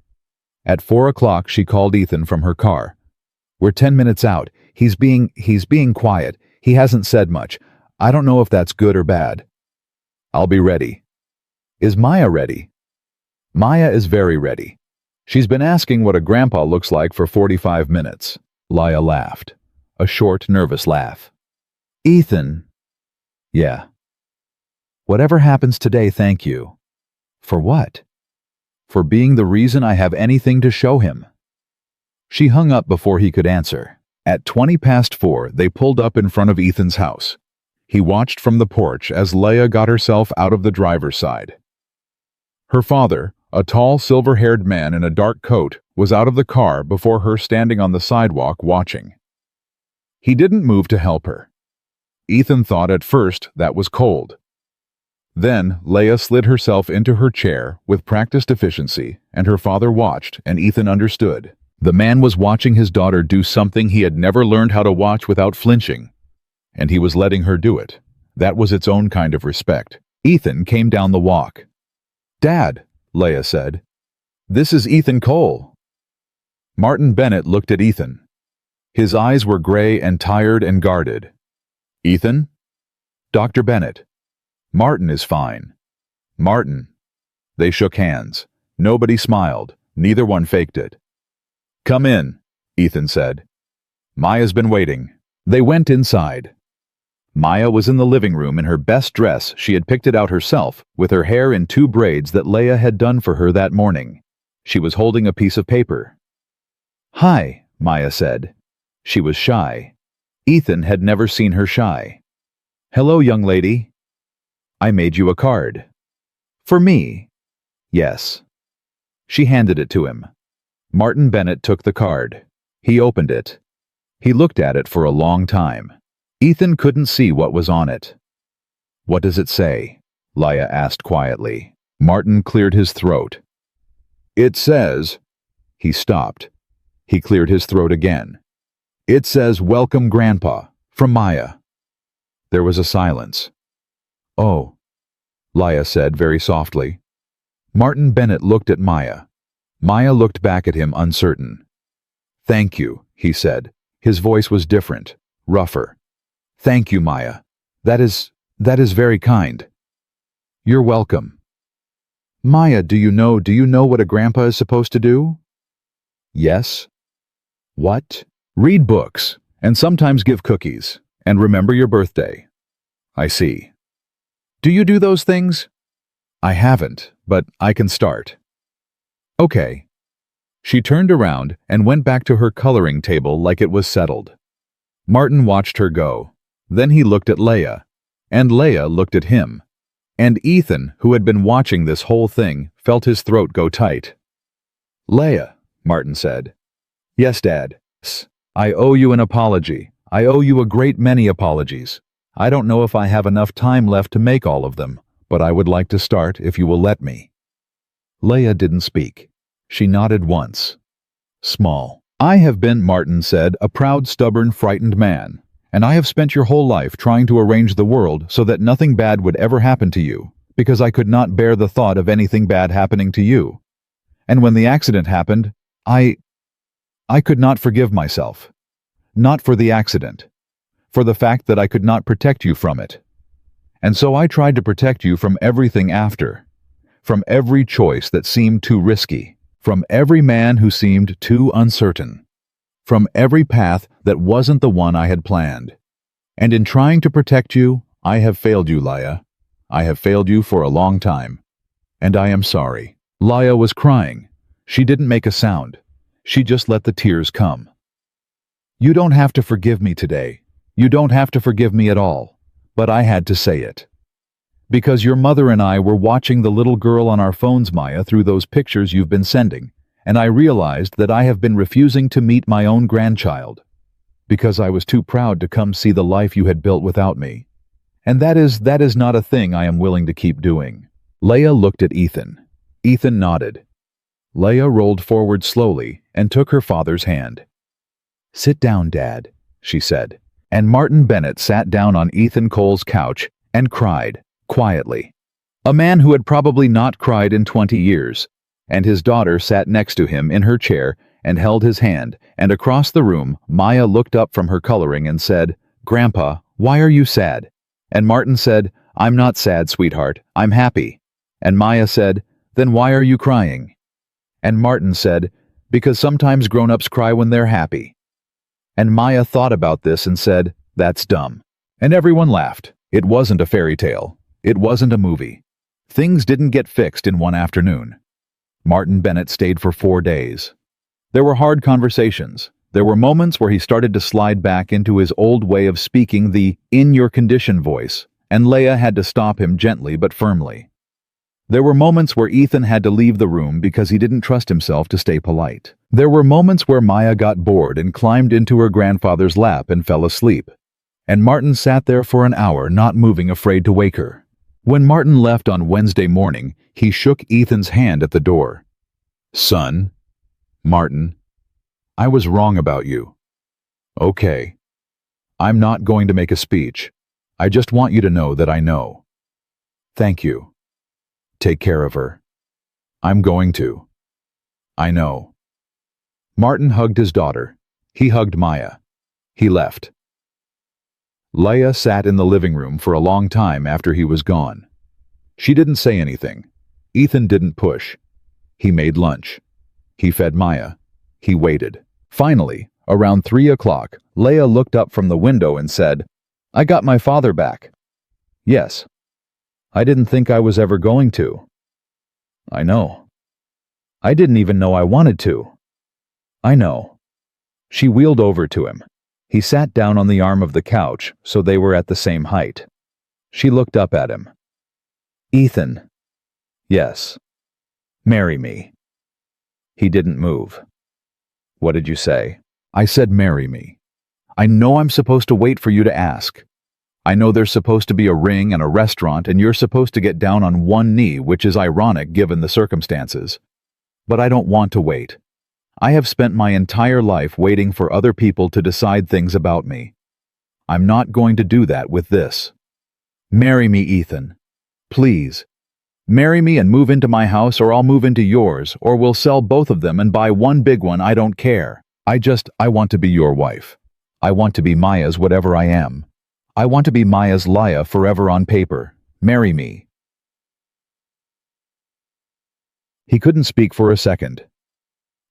At 4 o'clock, she called Ethan from her car. "We're 10 minutes out. He's being quiet. He hasn't said much. I don't know if that's good or bad." "I'll be ready." "Is Maya ready?" "Maya is very ready. She's been asking what a grandpa looks like for 45 minutes. Leia laughed. A short, nervous laugh. "Ethan." "Yeah." "Whatever happens today, thank you." "For what?" "For being the reason I have anything to show him." She hung up before he could answer. At 4:20, they pulled up in front of Ethan's house. He watched from the porch as Leia got herself out of the driver's side. Her father, a tall, silver-haired man in a dark coat, was out of the car before her, standing on the sidewalk watching. He didn't move to help her. Ethan thought at first that was cold. Then Leia slid herself into her chair with practiced efficiency, and her father watched, and Ethan understood. The man was watching his daughter do something he had never learned how to watch without flinching, and he was letting her do it. That was its own kind of respect. Ethan came down the walk. "Dad," Leia said. "This is Ethan Cole." Martin Bennett looked at Ethan. His eyes were gray and tired and guarded. "Ethan?" "Dr. Bennett." "Martin is fine." "Martin." They shook hands. Nobody smiled. Neither one faked it. "Come in," Ethan said. "Maya's been waiting." They went inside. Maya was in the living room in her best dress. She had picked it out herself, with her hair in 2 braids that Leia had done for her that morning. She was holding a piece of paper. "Hi," Maya said. She was shy. Ethan had never seen her shy. "Hello, young lady." "I made you a card." "For me?" "Yes." She handed it to him. Martin Bennett took the card. He opened it. He looked at it for a long time. Ethan couldn't see what was on it. "What does it say?" Leia asked quietly. Martin cleared his throat. "It says—" He stopped. He cleared his throat again. "It says, 'Welcome, Grandpa,' from Maya." There was a silence. "Oh," Leia said very softly. Martin Bennett looked at Maya. Maya looked back at him uncertain. "Thank you," he said. His voice was different, rougher. "Thank you, Maya. That is very kind." "You're welcome." "Maya, do you know what a grandpa is supposed to do?" "Yes." "What?" "Read books, and sometimes give cookies, and remember your birthday." "I see." "Do you do those things?" "I haven't, but I can start." "Okay." She turned around and went back to her coloring table like it was settled. Martin watched her go. Then he looked at Leia, and Leia looked at him. And Ethan, who had been watching this whole thing, felt his throat go tight. "Leia," Martin said. "Yes, Dad. I owe you an apology. I owe you a great many apologies. I don't know if I have enough time left to make all of them, but I would like to start if you will let me." Leia didn't speak. She nodded once. Small. "I have been," Martin said, "a proud, stubborn, frightened man. And I have spent your whole life trying to arrange the world so that nothing bad would ever happen to you, because I could not bear the thought of anything bad happening to you. And when the accident happened, I could not forgive myself. Not for the accident. For the fact that I could not protect you from it. And so I tried to protect you from everything after. From every choice that seemed too risky. From every man who seemed too uncertain. From every path that wasn't the one I had planned. And in trying to protect you, I have failed you, Laya. I have failed you for a long time. And I am sorry. Laya was crying. She didn't make a sound. She just let the tears come. You don't have to forgive me today. You don't have to forgive me at all. But I had to say it. Because your mother and I were watching the little girl on our phones, Maya, through those pictures you've been sending, and I realized that I have been refusing to meet my own grandchild. Because I was too proud to come see the life you had built without me. And that is not a thing I am willing to keep doing. Leia looked at Ethan. Ethan nodded. Leia rolled forward slowly and took her father's hand. Sit down, Dad, she said. And Martin Bennett sat down on Ethan Cole's couch and cried, quietly. A man who had probably not cried in 20 years. And his daughter sat next to him in her chair and held his hand, and across the room, Maya looked up from her coloring and said, Grandpa, why are you sad? And Martin said, I'm not sad, sweetheart, I'm happy. And Maya said, then why are you crying? And Martin said, because sometimes grown-ups cry when they're happy. And Maya thought about this and said, that's dumb. And everyone laughed. It wasn't a fairy tale. It wasn't a movie. Things didn't get fixed in one afternoon. Martin Bennett stayed for 4 days. There were hard conversations. There were moments where he started to slide back into his old way of speaking, the in-your-condition voice, and Leia had to stop him gently but firmly. There were moments where Ethan had to leave the room because he didn't trust himself to stay polite. There were moments where Maya got bored and climbed into her grandfather's lap and fell asleep. And Martin sat there for an hour, not moving, afraid to wake her. When Martin left on Wednesday morning, he shook Ethan's hand at the door. Son, Martin, I was wrong about you. Okay. I'm not going to make a speech. I just want you to know that I know. Thank you. Take care of her. I'm going to. I know. Martin hugged his daughter. He hugged Maya. He left. Leia sat in the living room for a long time after he was gone. She didn't say anything. Ethan didn't push. He made lunch. He fed Maya. He waited. Finally, around 3 o'clock, Leia looked up from the window and said, I got my father back. Yes. I didn't think I was ever going to. I know. I didn't even know I wanted to. I know. She wheeled over to him. He sat down on the arm of the couch, so they were at the same height. She looked up at him. Ethan. Yes. Marry me. He didn't move. What did you say? I said marry me. I know I'm supposed to wait for you to ask. I know there's supposed to be a ring and a restaurant and you're supposed to get down on one knee, which is ironic given the circumstances. But I don't want to wait. I have spent my entire life waiting for other people to decide things about me. I'm not going to do that with this. Marry me, Ethan. Please. Marry me and move into my house, or I'll move into yours, or we'll sell both of them and buy one big one. I don't care. I want to be your wife. I want to be Maya's whatever I am. I want to be Maya's Leia forever on paper. Marry me. He couldn't speak for a second.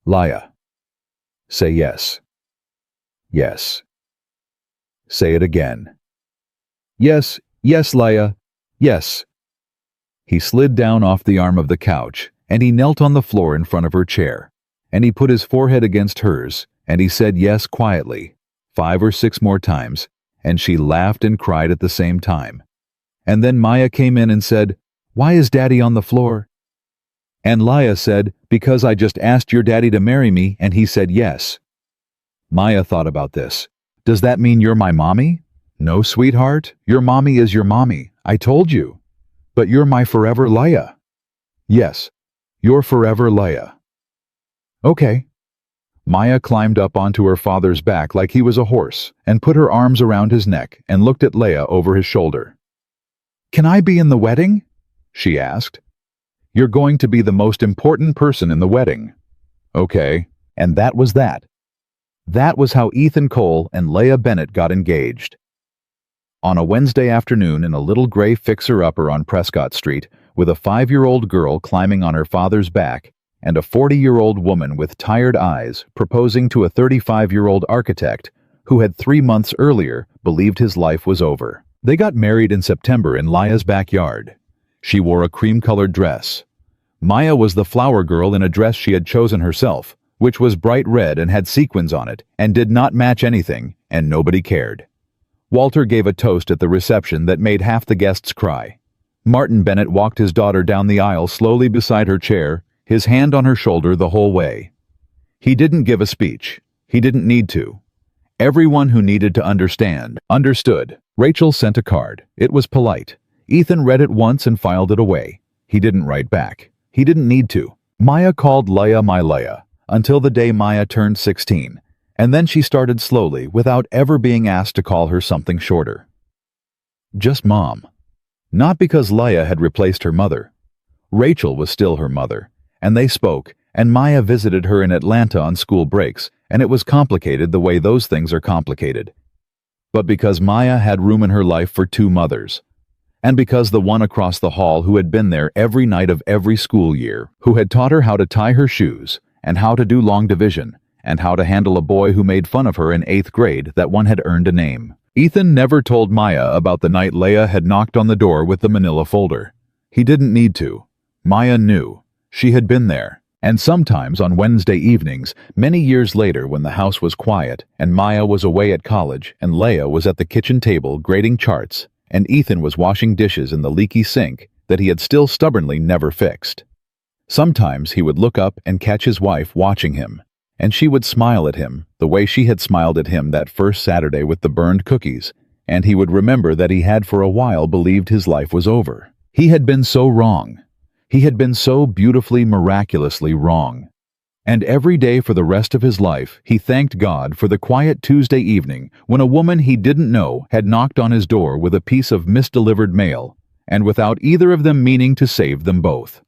Leia. Say yes. Yes. Say it again. Yes, yes, Leia. Yes. He slid down off the arm of the couch, and he knelt on the floor in front of her chair, and he put his forehead against hers, and he said yes quietly, 5 or 6 more times, and she laughed and cried at the same time. And then Maya came in and said, Why is Daddy on the floor? And Leia said, Because I just asked your daddy to marry me, and he said yes. Maya thought about this. Does that mean you're my mommy? No, sweetheart, your mommy is your mommy. I told you. But you're my forever Leia. Yes, you're forever Leia. Okay. Maya climbed up onto her father's back like he was a horse and put her arms around his neck and looked at Leia over his shoulder. Can I be in the wedding? She asked. You're going to be the most important person in the wedding. Okay, and that was that. That was how Ethan Cole and Leah Bennett got engaged. On a Wednesday afternoon in a little gray fixer-upper on Prescott Street, with a 5-year-old girl climbing on her father's back and a 40-year-old woman with tired eyes proposing to a 35-year-old architect who had 3 months earlier believed his life was over. They got married in September in Leah's backyard. She wore a cream-colored dress. Maya was the flower girl in a dress she had chosen herself, which was bright red and had sequins on it and did not match anything, and nobody cared. Walter gave a toast at the reception that made half the guests cry. Martin Bennett walked his daughter down the aisle slowly beside her chair, his hand on her shoulder the whole way. He didn't give a speech. He didn't need to. Everyone who needed to understand, understood. Rachel sent a card. It was polite. Ethan read it once and filed it away. He didn't write back. He didn't need to. Maya called Leah my Leah, until the day Maya turned 16. And then she started slowly, without ever being asked to call her something shorter. Just Mom. Not because Leah had replaced her mother. Rachel was still her mother, and they spoke, and Maya visited her in Atlanta on school breaks, and it was complicated the way those things are complicated. But because Maya had room in her life for 2 mothers, and because the one across the hall who had been there every night of every school year, who had taught her how to tie her shoes, and how to do long division, and how to handle a boy who made fun of her in 8th grade, that one had earned a name. Ethan never told Maya about the night Leah had knocked on the door with the manila folder. He didn't need to. Maya knew. She had been there. And sometimes on Wednesday evenings, many years later when the house was quiet, and Maya was away at college, and Leah was at the kitchen table grading charts, and Ethan was washing dishes in the leaky sink that he had still stubbornly never fixed. Sometimes he would look up and catch his wife watching him, and she would smile at him the way she had smiled at him that first Saturday with the burned cookies, and he would remember that he had for a while believed his life was over. He had been so wrong. He had been so beautifully, miraculously wrong. And every day for the rest of his life, he thanked God for the quiet Tuesday evening when a woman he didn't know had knocked on his door with a piece of misdelivered mail, and without either of them meaning to save them both.